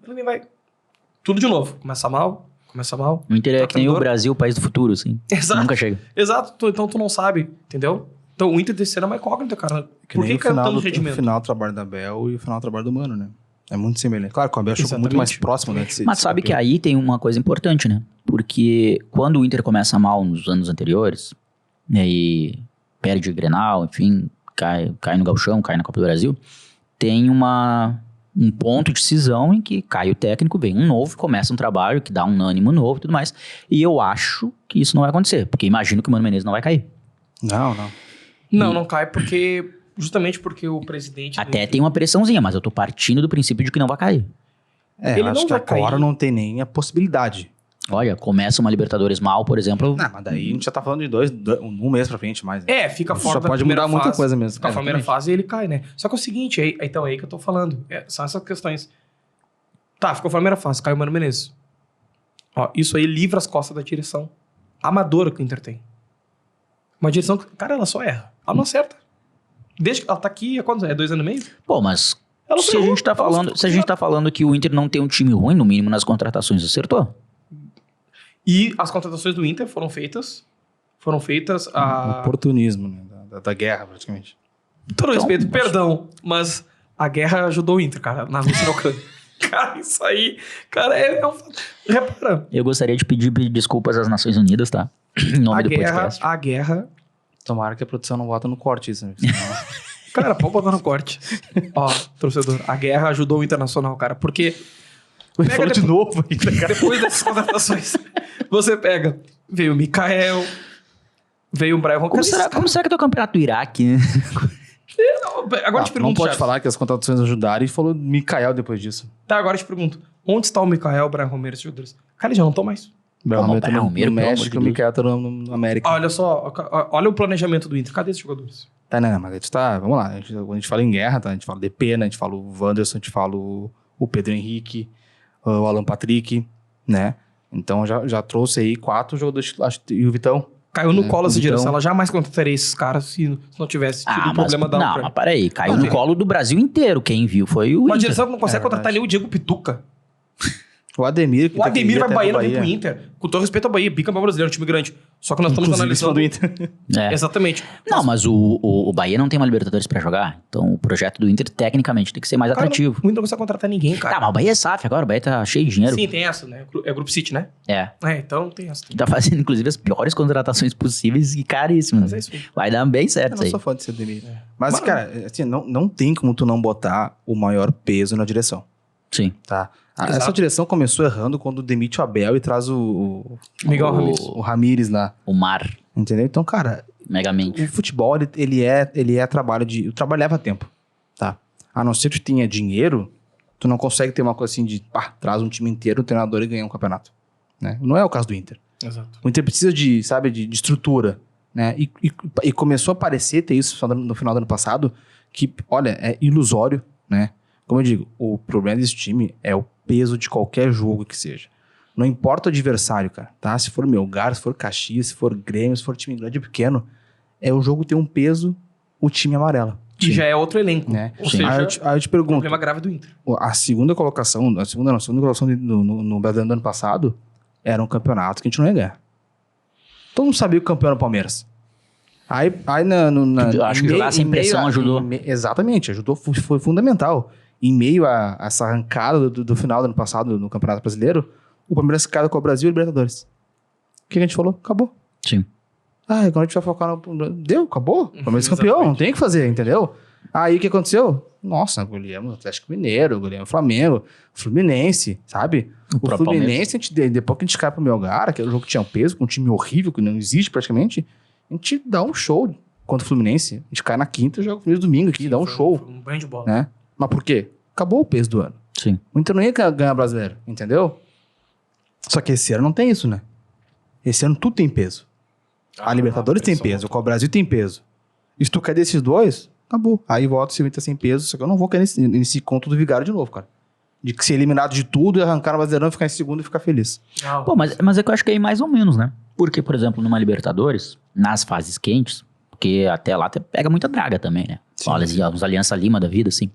[SPEAKER 2] Tudo de novo. Começa mal.
[SPEAKER 1] O Inter é
[SPEAKER 2] Troca
[SPEAKER 1] que nem o
[SPEAKER 2] treinador.
[SPEAKER 1] Brasil, o país do futuro, assim.
[SPEAKER 2] Exato.
[SPEAKER 1] Nunca chega.
[SPEAKER 2] Exato. Então tu não sabe, entendeu? Então o Inter desse ano é uma incógnita, cara.
[SPEAKER 3] Que
[SPEAKER 2] Por
[SPEAKER 3] nem
[SPEAKER 2] que
[SPEAKER 3] o
[SPEAKER 2] caiu
[SPEAKER 3] final,
[SPEAKER 2] tanto
[SPEAKER 3] do,
[SPEAKER 2] rendimento?
[SPEAKER 3] o final do trabalho da Abel e o final do trabalho do Mano, né? É muito semelhante. Claro que o Abel chegou muito
[SPEAKER 2] Exatamente.
[SPEAKER 3] mais próximo, né? de ser-
[SPEAKER 1] Mas
[SPEAKER 3] de ser
[SPEAKER 1] sabe que
[SPEAKER 3] campeão.
[SPEAKER 1] aí tem uma coisa importante, né? Porque quando o Inter começa mal nos anos anteriores, e aí perde o Grenal, enfim, cai no Gauchão, cai na Copa do Brasil, tem um ponto de cisão em que cai o técnico, vem um novo, começa um trabalho que dá um ânimo novo e tudo mais. E eu acho que isso não vai acontecer, porque imagino que o Mano Menezes não vai cair.
[SPEAKER 3] Não, não.
[SPEAKER 2] Não cai porque... Justamente porque o presidente... do
[SPEAKER 1] Até
[SPEAKER 2] Inter-
[SPEAKER 1] tem uma pressãozinha, mas eu tô partindo do princípio de que não vai cair.
[SPEAKER 3] É,
[SPEAKER 2] Ele
[SPEAKER 3] eu acho
[SPEAKER 2] não
[SPEAKER 3] que
[SPEAKER 2] vai
[SPEAKER 3] agora
[SPEAKER 2] cair.
[SPEAKER 3] não tem nem a possibilidade.
[SPEAKER 1] Olha, começa uma Libertadores mal, por exemplo.
[SPEAKER 3] Não, mas daí a gente já tá falando de um mês pra frente mais. Né?
[SPEAKER 2] Fica
[SPEAKER 3] Isso
[SPEAKER 2] fora
[SPEAKER 3] já
[SPEAKER 2] da
[SPEAKER 3] pode
[SPEAKER 2] primeira
[SPEAKER 3] mudar
[SPEAKER 2] fase.
[SPEAKER 3] muita coisa mesmo.
[SPEAKER 2] Fica fora da primeira
[SPEAKER 3] Exatamente.
[SPEAKER 2] fase e ele cai, né? Só que é o seguinte, então é aí que eu tô falando. São essas questões. Tá, ficou fora da primeira fase, caiu o Mano Menezes. Ó, isso aí livra as costas da direção amadora que o Inter tem. Uma direção que, cara, ela só erra. Ela não acerta. Desde que ela tá aqui há quantos anos? É 2 anos e meio?
[SPEAKER 1] Pô, mas
[SPEAKER 2] Ela
[SPEAKER 1] se a gente tá falando, se a gente tá falando que o Inter não tem um time ruim, no mínimo nas contratações acertou.
[SPEAKER 2] E as contratações do Inter foram feitas a...
[SPEAKER 3] Oportunismo, né? Da guerra, praticamente.
[SPEAKER 2] Todo
[SPEAKER 1] Então,
[SPEAKER 2] respeito,
[SPEAKER 1] mas-
[SPEAKER 2] perdão, mas a guerra ajudou o Inter, cara, na Rússia e na Ucrânia. Cara, isso aí, cara, é um... Repara,
[SPEAKER 1] Eu gostaria de pedir desculpas às Nações Unidas, tá? Em nome do podcast.
[SPEAKER 2] a guerra...
[SPEAKER 3] Tomara que a produção não bota no corte isso, né? Senão-
[SPEAKER 2] Cara, pode botar no corte. Ó, torcedor, a guerra ajudou o Internacional, cara, porque
[SPEAKER 3] Ele
[SPEAKER 2] Pega
[SPEAKER 3] falou de
[SPEAKER 2] depois-
[SPEAKER 3] novo ainda, cara.
[SPEAKER 2] depois dessas contratações, você pega, veio o Mikael, veio o Brian
[SPEAKER 1] Como
[SPEAKER 2] Ronquillo.
[SPEAKER 1] será que é o campeonato do Iraque, né?
[SPEAKER 2] Agora eu te
[SPEAKER 3] Não
[SPEAKER 2] pergunto,
[SPEAKER 3] pode
[SPEAKER 2] Thiago.
[SPEAKER 3] falar que as contratações ajudaram e falou Mikael depois disso.
[SPEAKER 2] Tá, agora eu te pergunto, onde está o Mikael, o Brian Romero, esses jogadores? Cara, eles já não estão mais.
[SPEAKER 3] Bel Romero tá no
[SPEAKER 1] Romero, pelo amor
[SPEAKER 3] México,
[SPEAKER 1] de
[SPEAKER 3] o
[SPEAKER 1] Deus.
[SPEAKER 3] Mikael tá no América.
[SPEAKER 2] Olha só, olha o planejamento do Inter, cadê esses jogadores?
[SPEAKER 3] Tá, não, mas a gente tá, vamos lá, quando a gente fala em guerra, tá? A gente fala de Pena, a gente fala o Wanderson, a gente fala o Pedro Henrique, o Alan Patrick, né? Então já trouxe aí 4 jogadores titulares e o Vitão.
[SPEAKER 2] Caiu no colo essa
[SPEAKER 3] então-
[SPEAKER 2] direção, ela jamais contrataria esses caras se não tivesse tido o
[SPEAKER 1] mas,
[SPEAKER 2] problema da
[SPEAKER 1] não,
[SPEAKER 2] Ucrânia.
[SPEAKER 1] mas peraí, caiu
[SPEAKER 2] Não,
[SPEAKER 1] no
[SPEAKER 2] tem-
[SPEAKER 1] colo do Brasil inteiro. Quem viu foi o
[SPEAKER 2] Uma
[SPEAKER 1] Inter.
[SPEAKER 2] direção que não consegue
[SPEAKER 3] É
[SPEAKER 2] contratar
[SPEAKER 3] verdade.
[SPEAKER 2] nem o Diego Pituca.
[SPEAKER 3] O Ademir,
[SPEAKER 2] O Ademir vai
[SPEAKER 3] até
[SPEAKER 2] Bahia,
[SPEAKER 3] pro
[SPEAKER 2] não vem pro
[SPEAKER 3] Bahia.
[SPEAKER 2] Inter. Com todo respeito ao Bahia, bicampeão brasileiro, time grande. Só que nós estamos
[SPEAKER 3] Inclusive, em cima
[SPEAKER 2] analisando...
[SPEAKER 3] do Inter.
[SPEAKER 1] É.
[SPEAKER 2] Exatamente.
[SPEAKER 1] Não, mas o Bahia não tem uma Libertadores pra jogar. Então o projeto do Inter, tecnicamente, tem que ser mais
[SPEAKER 2] Cara,
[SPEAKER 1] atrativo.
[SPEAKER 2] O Inter não consegue contratar ninguém,
[SPEAKER 1] Tá,
[SPEAKER 2] cara.
[SPEAKER 1] mas o Bahia é SAF agora, o Bahia tá cheio de dinheiro.
[SPEAKER 2] Sim, tem essa, né? É Grupo City, né?
[SPEAKER 1] É.
[SPEAKER 2] Então tem essa.
[SPEAKER 1] Que tá fazendo, inclusive, as piores contratações possíveis e caríssimas.
[SPEAKER 2] Mas é isso aí.
[SPEAKER 1] Vai dar bem
[SPEAKER 3] Eu
[SPEAKER 1] certo
[SPEAKER 3] não
[SPEAKER 1] isso aí.
[SPEAKER 3] sou fã de ser Ademir. Mas,
[SPEAKER 2] Mas-
[SPEAKER 3] cara, assim, não tem como tu não botar o maior peso na direção,
[SPEAKER 1] Sim.
[SPEAKER 3] tá?
[SPEAKER 2] Exato.
[SPEAKER 3] Essa direção começou errando quando demite o Abel e traz o
[SPEAKER 2] Miguel Ramírez.
[SPEAKER 3] o Ramírez lá,
[SPEAKER 1] O Mar,
[SPEAKER 3] entendeu? Então, cara,
[SPEAKER 1] megamente.
[SPEAKER 3] o futebol, ele é trabalho de... O trabalho leva tempo, tá? A não ser que tu tenha dinheiro, tu não consegue ter uma coisa assim de, traz um time inteiro, um treinador e ganhar um campeonato, né? Não é o caso do Inter.
[SPEAKER 2] Exato.
[SPEAKER 3] O Inter precisa de, sabe, de estrutura, né? E começou a aparecer, ter isso no final do ano passado, que, olha, é ilusório, né? Como eu digo, o problema desse time é o peso de qualquer jogo que seja. Não importa o adversário, cara, tá? Se for Melgar, se for Caxias, se for Grêmio, se for time grande ou pequeno, é o jogo ter um peso, o time amarela,
[SPEAKER 2] Que já é outro elenco.
[SPEAKER 3] né?
[SPEAKER 2] Ou
[SPEAKER 1] Sim.
[SPEAKER 2] seja,
[SPEAKER 3] Aí eu te pergunto,
[SPEAKER 2] problema grave do Inter.
[SPEAKER 3] a segunda colocação no Brasileiro do ano passado era um campeonato que a gente não ia ganhar. Todo mundo sabia que o campeão era o Palmeiras. Aí
[SPEAKER 1] Eu acho que jogar sem pressão ajudou.
[SPEAKER 3] Exatamente, ajudou, foi fundamental. Em meio a essa arrancada do final do ano passado no Campeonato Brasileiro, o Palmeiras caiu com o Brasil e Libertadores. O que a gente falou? Acabou.
[SPEAKER 1] Sim.
[SPEAKER 3] Agora a gente vai focar no... Deu, acabou. O Palmeiras é campeão,
[SPEAKER 2] Exatamente.
[SPEAKER 3] não tem o que fazer, entendeu? Aí o que aconteceu? Nossa, goleamos o Atlético Mineiro, goleamos o Flamengo, Fluminense, sabe? O
[SPEAKER 1] próprio
[SPEAKER 3] Fluminense, depois que a gente cai pro Melgar, que era um jogo que tinha um peso, com um time horrível, que não existe praticamente, a gente dá um show contra o Fluminense. A gente cai na quinta e joga o Fluminense domingo aqui, dá um
[SPEAKER 2] Foi
[SPEAKER 3] show,
[SPEAKER 2] Foi um banho de bola.
[SPEAKER 3] né? Mas por quê? Acabou o peso do ano.
[SPEAKER 1] Sim.
[SPEAKER 3] O Inter não ia ganhar brasileiro, entendeu? Só que esse ano não tem isso, né? Esse ano tudo tem peso. A Libertadores tem peso, o Copa Brasil tem peso. E se tu cair desses dois, acabou. Aí volta se o Inter sem peso, só que eu não vou cair nesse conto do Vigário de novo, cara. De que ser eliminado de tudo e arrancar no Brasileirão, ficar em segundo e ficar feliz.
[SPEAKER 2] Não,
[SPEAKER 1] Pô, mas é que eu acho que é aí mais ou menos, né? Porque, por exemplo, numa Libertadores, nas fases quentes, porque até lá pega muita draga também, né? Olha, uns Aliança Lima da vida, assim.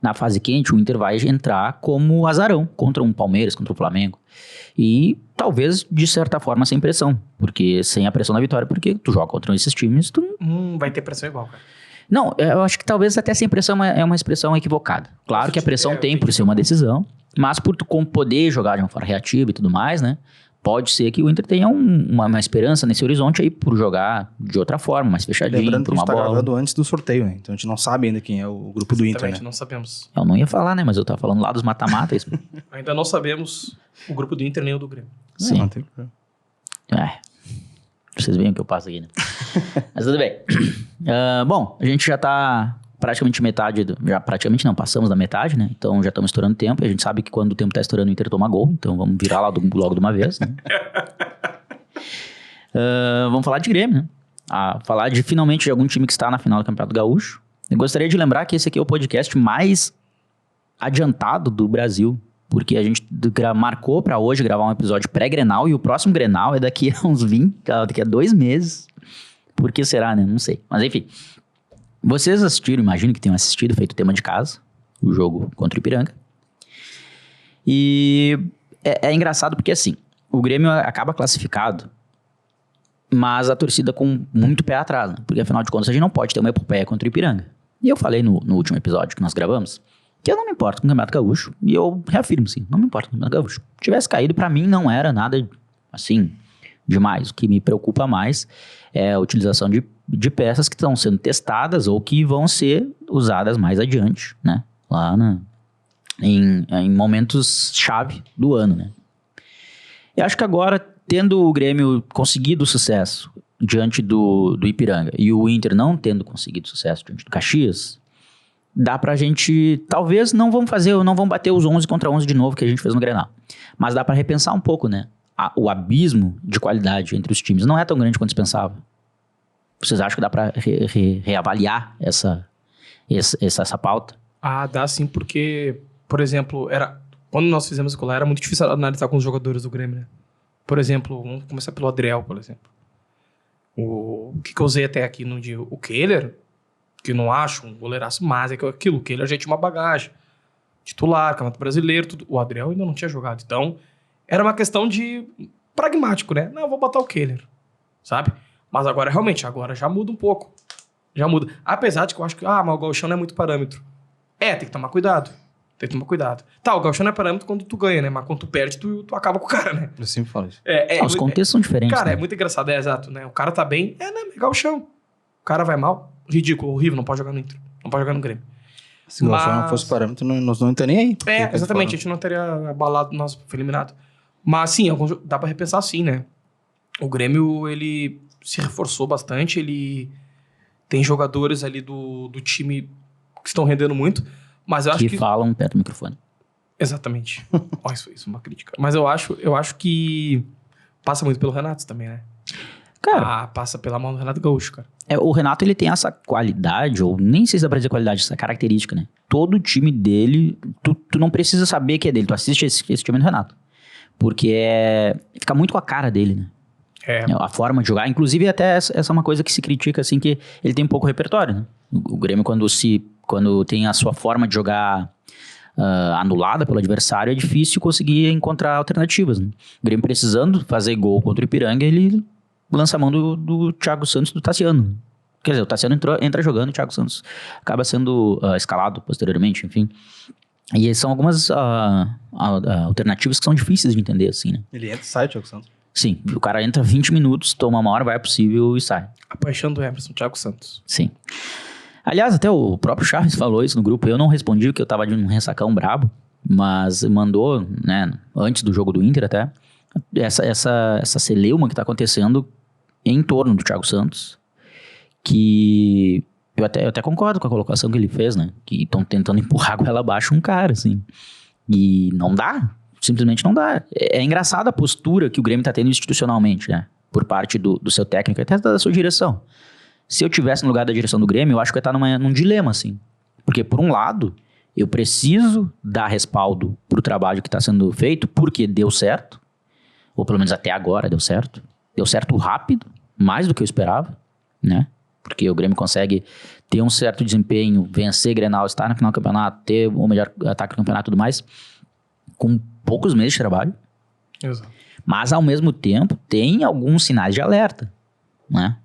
[SPEAKER 1] Na fase quente, o Inter vai entrar como azarão contra um Palmeiras, contra o Flamengo. E talvez, de certa forma, sem pressão. Porque sem a pressão da vitória, porque tu joga contra esses times, tu...
[SPEAKER 2] Vai ter pressão igual, cara.
[SPEAKER 1] Não, eu acho que talvez até sem pressão é uma expressão equivocada. Claro que a pressão tem por ser uma decisão, mas por tu poder jogar de uma forma reativa e tudo mais, né? Pode ser que o Inter tenha uma esperança nesse horizonte aí por jogar de outra forma, mais fechadinho,
[SPEAKER 3] Lembrando
[SPEAKER 1] por
[SPEAKER 3] que a
[SPEAKER 1] uma
[SPEAKER 3] gente tá
[SPEAKER 1] bola.
[SPEAKER 3] gravando antes do sorteio, né? Então a gente não sabe ainda quem é o grupo do Inter, né?
[SPEAKER 2] Exatamente, não sabemos.
[SPEAKER 1] Eu não ia falar, né? Mas eu tava falando lá dos mata-matas.
[SPEAKER 2] Ainda não sabemos o grupo do Inter nem o do Grêmio.
[SPEAKER 1] Sim.
[SPEAKER 3] Não tem problema.
[SPEAKER 1] Vocês veem o que eu passo aqui, né? Mas tudo bem. Bom, a gente já tá praticamente praticamente não, passamos da metade, né? Então já estamos estourando tempo. E a gente sabe que quando o tempo tá estourando, o Inter toma gol. Então vamos virar lá logo de uma vez, né? Vamos falar de Grêmio, né? Falar finalmente de algum time que está na final do Campeonato Gaúcho. Eu gostaria de lembrar que esse aqui é o podcast mais adiantado do Brasil. Porque a gente marcou pra hoje gravar um episódio pré-Grenal e o próximo Grenal é daqui a uns 2 meses. Por que será, né? Não sei. Mas enfim. Vocês assistiram, imagino que tenham assistido, feito tema de casa, o jogo contra o Ipiranga. E é engraçado porque assim, o Grêmio acaba classificado, mas a torcida com muito pé atrás, né? Porque afinal de contas a gente não pode ter uma epopeia contra o Ipiranga. E eu falei no último episódio que nós gravamos, que eu não me importo com o Campeonato Gaúcho, e eu reafirmo sim, não me importo com o Campeonato Gaúcho. Se tivesse caído, pra mim não era nada, assim, demais. O que me preocupa mais é a utilização de peças que estão sendo testadas ou que vão ser usadas mais adiante, né? Lá em momentos-chave do ano, né? Eu acho que agora, tendo o Grêmio conseguido sucesso diante do Ipiranga e o Inter não tendo conseguido sucesso diante do Caxias, dá pra gente, talvez não vamos bater os 11 contra 11 de novo que a gente fez no Grenal, mas dá pra repensar um pouco, né? O abismo de qualidade entre os times não é tão grande quanto se pensava. Vocês acham que dá pra reavaliar essa pauta?
[SPEAKER 2] Dá sim, porque, por exemplo, quando nós fizemos aquilo lá, era muito difícil analisar com os jogadores do Grêmio, né? Por exemplo, vamos começar pelo Adriel, por exemplo. O que eu usei até aqui no dia, o Kehler, que eu não acho um goleiraço, mas é aquilo, o Kehler já tinha uma bagagem. Titular, Campeonato Brasileiro, tudo. O Adriel ainda não tinha jogado. Então, era uma questão de pragmático, né? Não, eu vou botar o Kehler, sabe? Mas agora, realmente, já muda um pouco. Já muda. Apesar de que eu acho que, mas o gauchão não é muito parâmetro. Tem que tomar cuidado. Tá, o gauchão não é parâmetro quando tu ganha, né? Mas quando tu perde, tu acaba com o cara, né?
[SPEAKER 3] Eu sempre falo isso.
[SPEAKER 1] Os contextos são diferentes.
[SPEAKER 2] Cara,
[SPEAKER 1] né?
[SPEAKER 2] é muito engraçado, exato, né? O cara tá bem, né? É gauchão. O cara vai mal, ridículo, horrível, não pode jogar no Inter. Não pode jogar no Grêmio.
[SPEAKER 3] Se o Galchão não fosse parâmetro, nós não estaria nem aí.
[SPEAKER 2] Exatamente, a gente não teria abalado, nossa, foi eliminado. Mas, sim, dá pra repensar sim, né? O Grêmio, ele se reforçou bastante, ele tem jogadores ali do time que estão rendendo muito, mas eu acho que...
[SPEAKER 1] falam perto do microfone.
[SPEAKER 2] Exatamente. Isso é uma crítica. Mas eu acho que passa muito pelo Renato também, né?
[SPEAKER 1] Cara,
[SPEAKER 2] passa pela mão do Renato Gaúcho, cara.
[SPEAKER 1] O Renato, ele tem essa qualidade, ou nem sei se dá pra dizer qualidade, essa característica, né? Todo o time dele, tu não precisa saber que é dele, tu assiste esse time do Renato. Porque fica muito com a cara dele, né? A forma de jogar. Inclusive, até essa é uma coisa que se critica, assim, que ele tem pouco repertório, né? O Grêmio, quando tem a sua forma de jogar anulada pelo adversário, é difícil conseguir encontrar alternativas, né? O Grêmio precisando fazer gol contra o Ipiranga, ele lança a mão do Thiago Santos e do Tassiano. Quer dizer, o Tassiano entra jogando, o Thiago Santos acaba sendo escalado posteriormente, enfim. E são algumas alternativas que são difíceis de entender, assim, né?
[SPEAKER 3] Ele entra e sai, Thiago Santos.
[SPEAKER 1] Sim, o cara entra 20 minutos, toma uma hora, vai possível e sai.
[SPEAKER 2] A paixão do Emerson, Thiago Santos.
[SPEAKER 1] Sim. Aliás, até o próprio Chaves falou isso no grupo. Eu não respondi porque eu tava de um ressacão brabo, mas mandou, né, antes do jogo do Inter até, essa celeuma que tá acontecendo em torno do Thiago Santos, que eu até concordo com a colocação que ele fez, né? Que estão tentando empurrar goela abaixo um cara, assim. E não dá. Simplesmente não dá. É engraçada a postura que o Grêmio tá tendo institucionalmente, né? Por parte do seu técnico, até da sua direção. Se eu tivesse no lugar da direção do Grêmio, eu acho que eu ia estar num dilema, assim. Porque, por um lado, eu preciso dar respaldo pro trabalho que tá sendo feito, porque deu certo. Ou pelo menos até agora deu certo. Deu certo rápido, mais do que eu esperava, né? porque o Grêmio consegue ter um certo desempenho, vencer Grenal, estar na final do campeonato, ter o melhor ataque do campeonato e tudo mais, com poucos meses de trabalho.
[SPEAKER 2] Exato.
[SPEAKER 1] Mas, ao mesmo tempo, tem alguns sinais de alerta, né?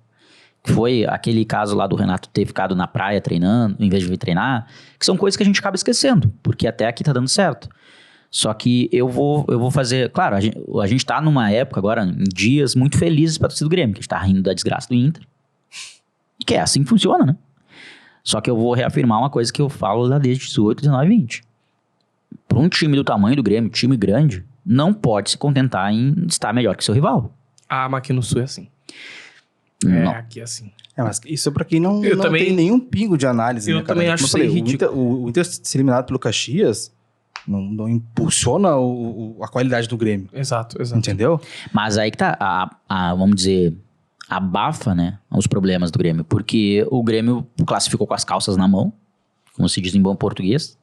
[SPEAKER 1] Foi aquele caso lá do Renato ter ficado na praia treinando, em vez de vir treinar, que são coisas que a gente acaba esquecendo, porque até aqui tá dando certo. Só que eu vou fazer... Claro, a gente tá numa época agora, em dias muito felizes pra torcida do Grêmio, que a gente tá rindo da desgraça do Inter. E que é assim que funciona, né? Só que eu vou reafirmar uma coisa que eu falo lá desde 18, 19 e 20. Para um time do tamanho do Grêmio, time grande, não pode se contentar em estar melhor que seu rival.
[SPEAKER 2] Ah, mas aqui no Sul é assim.
[SPEAKER 1] Não.
[SPEAKER 2] Aqui é assim.
[SPEAKER 3] Mas isso é pra quem não
[SPEAKER 2] também-
[SPEAKER 3] tem nenhum pingo de análise,
[SPEAKER 2] eu
[SPEAKER 3] né, cara?
[SPEAKER 2] também
[SPEAKER 3] Como
[SPEAKER 2] acho
[SPEAKER 3] eu
[SPEAKER 2] isso aí
[SPEAKER 3] falei,
[SPEAKER 2] ridículo.
[SPEAKER 3] o Inter ser eliminado pelo Caxias não impulsiona a qualidade do Grêmio,
[SPEAKER 2] Exato.
[SPEAKER 3] entendeu?
[SPEAKER 1] Mas aí que tá, vamos dizer, abafa, né, os problemas do Grêmio. Porque o Grêmio classificou com as calças na mão, como se diz em bom português,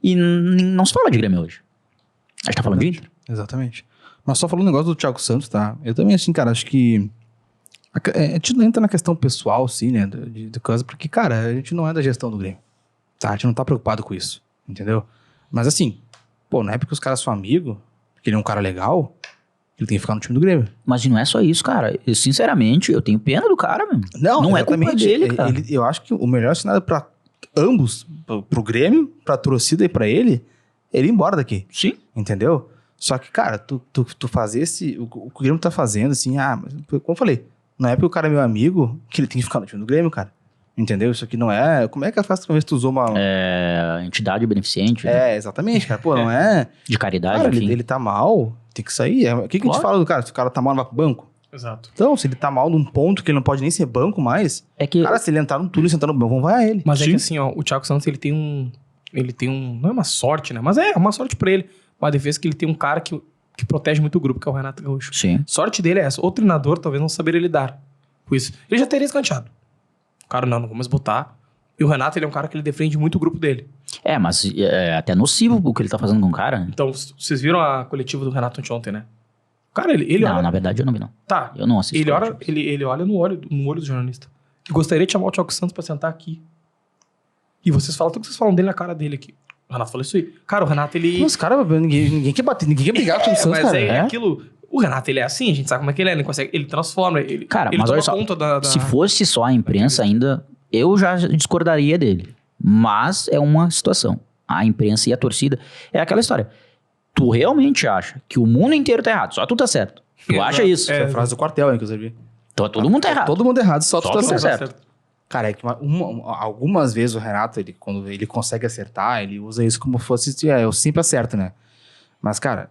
[SPEAKER 1] e não se fala de Grêmio hoje. A gente tá falando de Inter.
[SPEAKER 3] Exatamente. Mas só falando um negócio do Thiago Santos, tá? Eu também, assim, cara, acho que a gente não entra na questão pessoal, sim, né, do caso, porque, cara, a gente não é da gestão do Grêmio, tá? A gente não tá preocupado com isso, entendeu? Mas, assim, pô, não é porque os caras são amigos, porque ele é um cara legal, ele tem que ficar no time do Grêmio.
[SPEAKER 1] Mas não é só isso, cara. Eu, sinceramente, eu tenho pena do cara, mesmo. Não é culpa
[SPEAKER 3] exatamente.
[SPEAKER 1] dele, cara.
[SPEAKER 3] Eu acho que o melhor cenário pra ambos, pro Grêmio, pra torcida e pra ele ir embora daqui,
[SPEAKER 1] Sim.
[SPEAKER 3] entendeu? Só que, cara, tu fazer o que o Grêmio tá fazendo, assim, mas, como eu falei, não é porque o cara é meu amigo que ele tem que ficar no time do Grêmio, cara. Entendeu? Isso aqui não é... Como é que a vez tu usou uma...
[SPEAKER 1] Entidade beneficente, né?
[SPEAKER 3] Exatamente, cara. Pô, não é...
[SPEAKER 1] De caridade,
[SPEAKER 3] Cara,
[SPEAKER 1] enfim.
[SPEAKER 3] ele tá mal, tem que sair. O que a gente
[SPEAKER 1] Claro.
[SPEAKER 3] fala do cara? Se o cara tá mal, não vai pro banco?
[SPEAKER 2] Exato.
[SPEAKER 3] Então, se ele tá mal num ponto que ele não pode nem ser banco mais,
[SPEAKER 1] É que...
[SPEAKER 3] cara, se ele entrar no túnel e sentar no banco, vão vai a ele.
[SPEAKER 2] Mas é
[SPEAKER 3] Sim.
[SPEAKER 2] que assim, ó, o Thiago Santos, ele tem um... Não é uma sorte, né? Mas é uma sorte pra ele. Uma defesa que ele tem um cara que protege muito o grupo, que é o Renato Gaúcho.
[SPEAKER 1] Sim.
[SPEAKER 2] Sorte dele é essa. O treinador talvez não saberia lidar com isso. Ele já teria escanteado. O cara, não vamos botar. E o Renato, ele é um cara que ele defende muito o grupo dele.
[SPEAKER 1] Mas é até nocivo o que ele tá fazendo com o cara, né?
[SPEAKER 2] Então, vocês viram a coletiva do Renato ontem, né? O cara, ele
[SPEAKER 1] Não,
[SPEAKER 2] olha...
[SPEAKER 1] na verdade eu não vi, não.
[SPEAKER 2] Tá.
[SPEAKER 1] Eu não assisto.
[SPEAKER 2] Ele olha no olho do jornalista. E gostaria de chamar o Thiago Santos pra sentar aqui. E vocês falam tudo que vocês falam dele na cara dele aqui. O Renato falou isso aí. Cara, o Renato, ele...
[SPEAKER 3] Mas, cara, ninguém quer bater, ninguém quer brigar com o Santos,
[SPEAKER 2] mas
[SPEAKER 3] cara.
[SPEAKER 2] é aquilo... O Renato, ele é assim, a gente sabe como é que ele é. Ele consegue... Ele transforma, ele...
[SPEAKER 1] Cara,
[SPEAKER 2] ele
[SPEAKER 1] mas
[SPEAKER 2] toma
[SPEAKER 1] olha só,
[SPEAKER 2] conta da...
[SPEAKER 1] se fosse só a imprensa ainda, eu já discordaria dele. Mas é uma situação. A imprensa e a torcida... É aquela história. Tu realmente acha que o mundo inteiro tá errado, só tu tá certo. Tu
[SPEAKER 2] Exato.
[SPEAKER 1] acha isso?
[SPEAKER 3] Essa é a frase do quartel, inclusive.
[SPEAKER 1] Então todo mundo tá errado.
[SPEAKER 3] Todo mundo errado, só tu
[SPEAKER 1] Só
[SPEAKER 3] tá
[SPEAKER 1] tu tá
[SPEAKER 3] certo.
[SPEAKER 1] certo.
[SPEAKER 3] Cara, é que algumas vezes o Renato, quando ele consegue acertar, ele usa isso como fosse... eu sempre acerto, né? Mas, cara,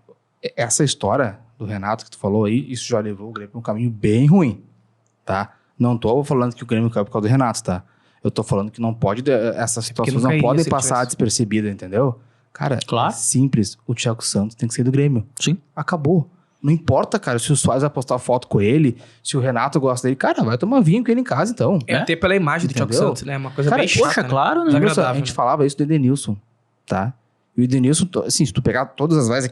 [SPEAKER 3] essa história do Renato que tu falou aí, isso já levou o Grêmio pra um caminho bem ruim, tá? Não tô falando que o Grêmio caiu por causa do Renato, tá? Eu tô falando que não pode... Essas situações não
[SPEAKER 2] cairia
[SPEAKER 3] podem
[SPEAKER 2] se ele
[SPEAKER 3] passar
[SPEAKER 2] tivesse.
[SPEAKER 3] despercebidas, entendeu? Cara,
[SPEAKER 1] Claro.
[SPEAKER 3] é simples. O Thiago Santos tem que sair do Grêmio.
[SPEAKER 1] Sim.
[SPEAKER 3] Acabou. Não importa, cara, se o Soares vai postar foto com ele, se o Renato gosta dele. Cara, vai tomar vinho com ele em casa, então.
[SPEAKER 2] É até pela imagem do Thiago
[SPEAKER 3] Entendeu?
[SPEAKER 2] Santos, né? Uma coisa
[SPEAKER 3] Cara,
[SPEAKER 2] bem chata,
[SPEAKER 1] Poxa,
[SPEAKER 2] né?
[SPEAKER 1] claro, né?
[SPEAKER 2] Desagradável,
[SPEAKER 3] a gente
[SPEAKER 2] né?
[SPEAKER 3] falava isso do Edenilson, tá? E o Edenilson, assim, se tu pegar todas as vezes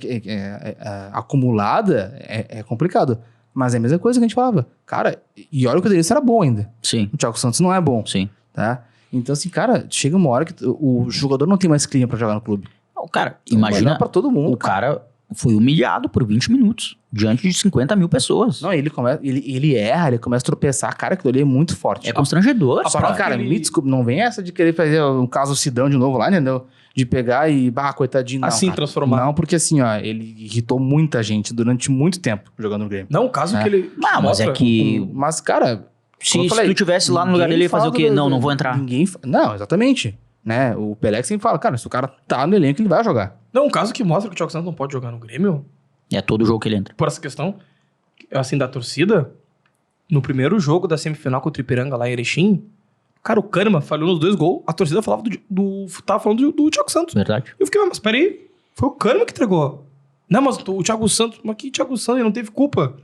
[SPEAKER 3] acumulada, é complicado. Mas é a mesma coisa que a gente falava. Cara, e olha que o Edenilson era bom ainda.
[SPEAKER 1] Sim,
[SPEAKER 3] O Thiago Santos não é bom,
[SPEAKER 1] sim.
[SPEAKER 3] tá? Então, assim, cara, chega uma hora que o jogador não tem mais clima pra jogar no clube.
[SPEAKER 1] Cara,
[SPEAKER 3] Então, vai
[SPEAKER 1] imagina,
[SPEAKER 3] dar pra todo mundo,
[SPEAKER 1] o cara foi humilhado por 20 minutos, diante de 50 mil pessoas.
[SPEAKER 3] Não, ele erra, ele começa a tropeçar. Cara, aquilo ali é muito forte.
[SPEAKER 1] É constrangedor.
[SPEAKER 2] A palavra
[SPEAKER 3] Cara,
[SPEAKER 2] que ele-
[SPEAKER 3] me desculpa, não vem essa de querer fazer um caso Sidão de novo lá, entendeu? De pegar e, coitadinho, não,
[SPEAKER 2] Assim,
[SPEAKER 3] cara.
[SPEAKER 2] transformar.
[SPEAKER 3] Não, porque assim, ó, ele irritou muita gente durante muito tempo jogando no Grêmio.
[SPEAKER 2] Não, o caso
[SPEAKER 3] É.
[SPEAKER 2] que ele...
[SPEAKER 1] Mas
[SPEAKER 2] mostra-
[SPEAKER 1] é que...
[SPEAKER 3] Mas, cara...
[SPEAKER 1] Se,
[SPEAKER 3] como eu
[SPEAKER 1] se
[SPEAKER 3] falei,
[SPEAKER 1] tu tivesse lá no lugar
[SPEAKER 3] ninguém
[SPEAKER 1] dele, ia fazer o
[SPEAKER 3] fala
[SPEAKER 1] quê?
[SPEAKER 3] do-
[SPEAKER 1] Não vou entrar.
[SPEAKER 3] Não, exatamente. Né? O Pelé sempre fala, cara, se o cara tá no elenco, ele vai jogar.
[SPEAKER 2] Não, um caso que mostra que o Thiago Santos não pode jogar no Grêmio,
[SPEAKER 1] É todo jogo que ele entra.
[SPEAKER 2] por essa questão, assim, da torcida, no primeiro jogo da semifinal contra o Ipiranga lá em Erechim, cara, o Kahneman falhou nos 2 gols, a torcida falava tava falando do Thiago Santos.
[SPEAKER 1] Verdade.
[SPEAKER 2] Eu fiquei, mas peraí, foi o Kahneman que entregou. Não, mas o Thiago Santos, mas que Thiago Santos, ele não teve culpa.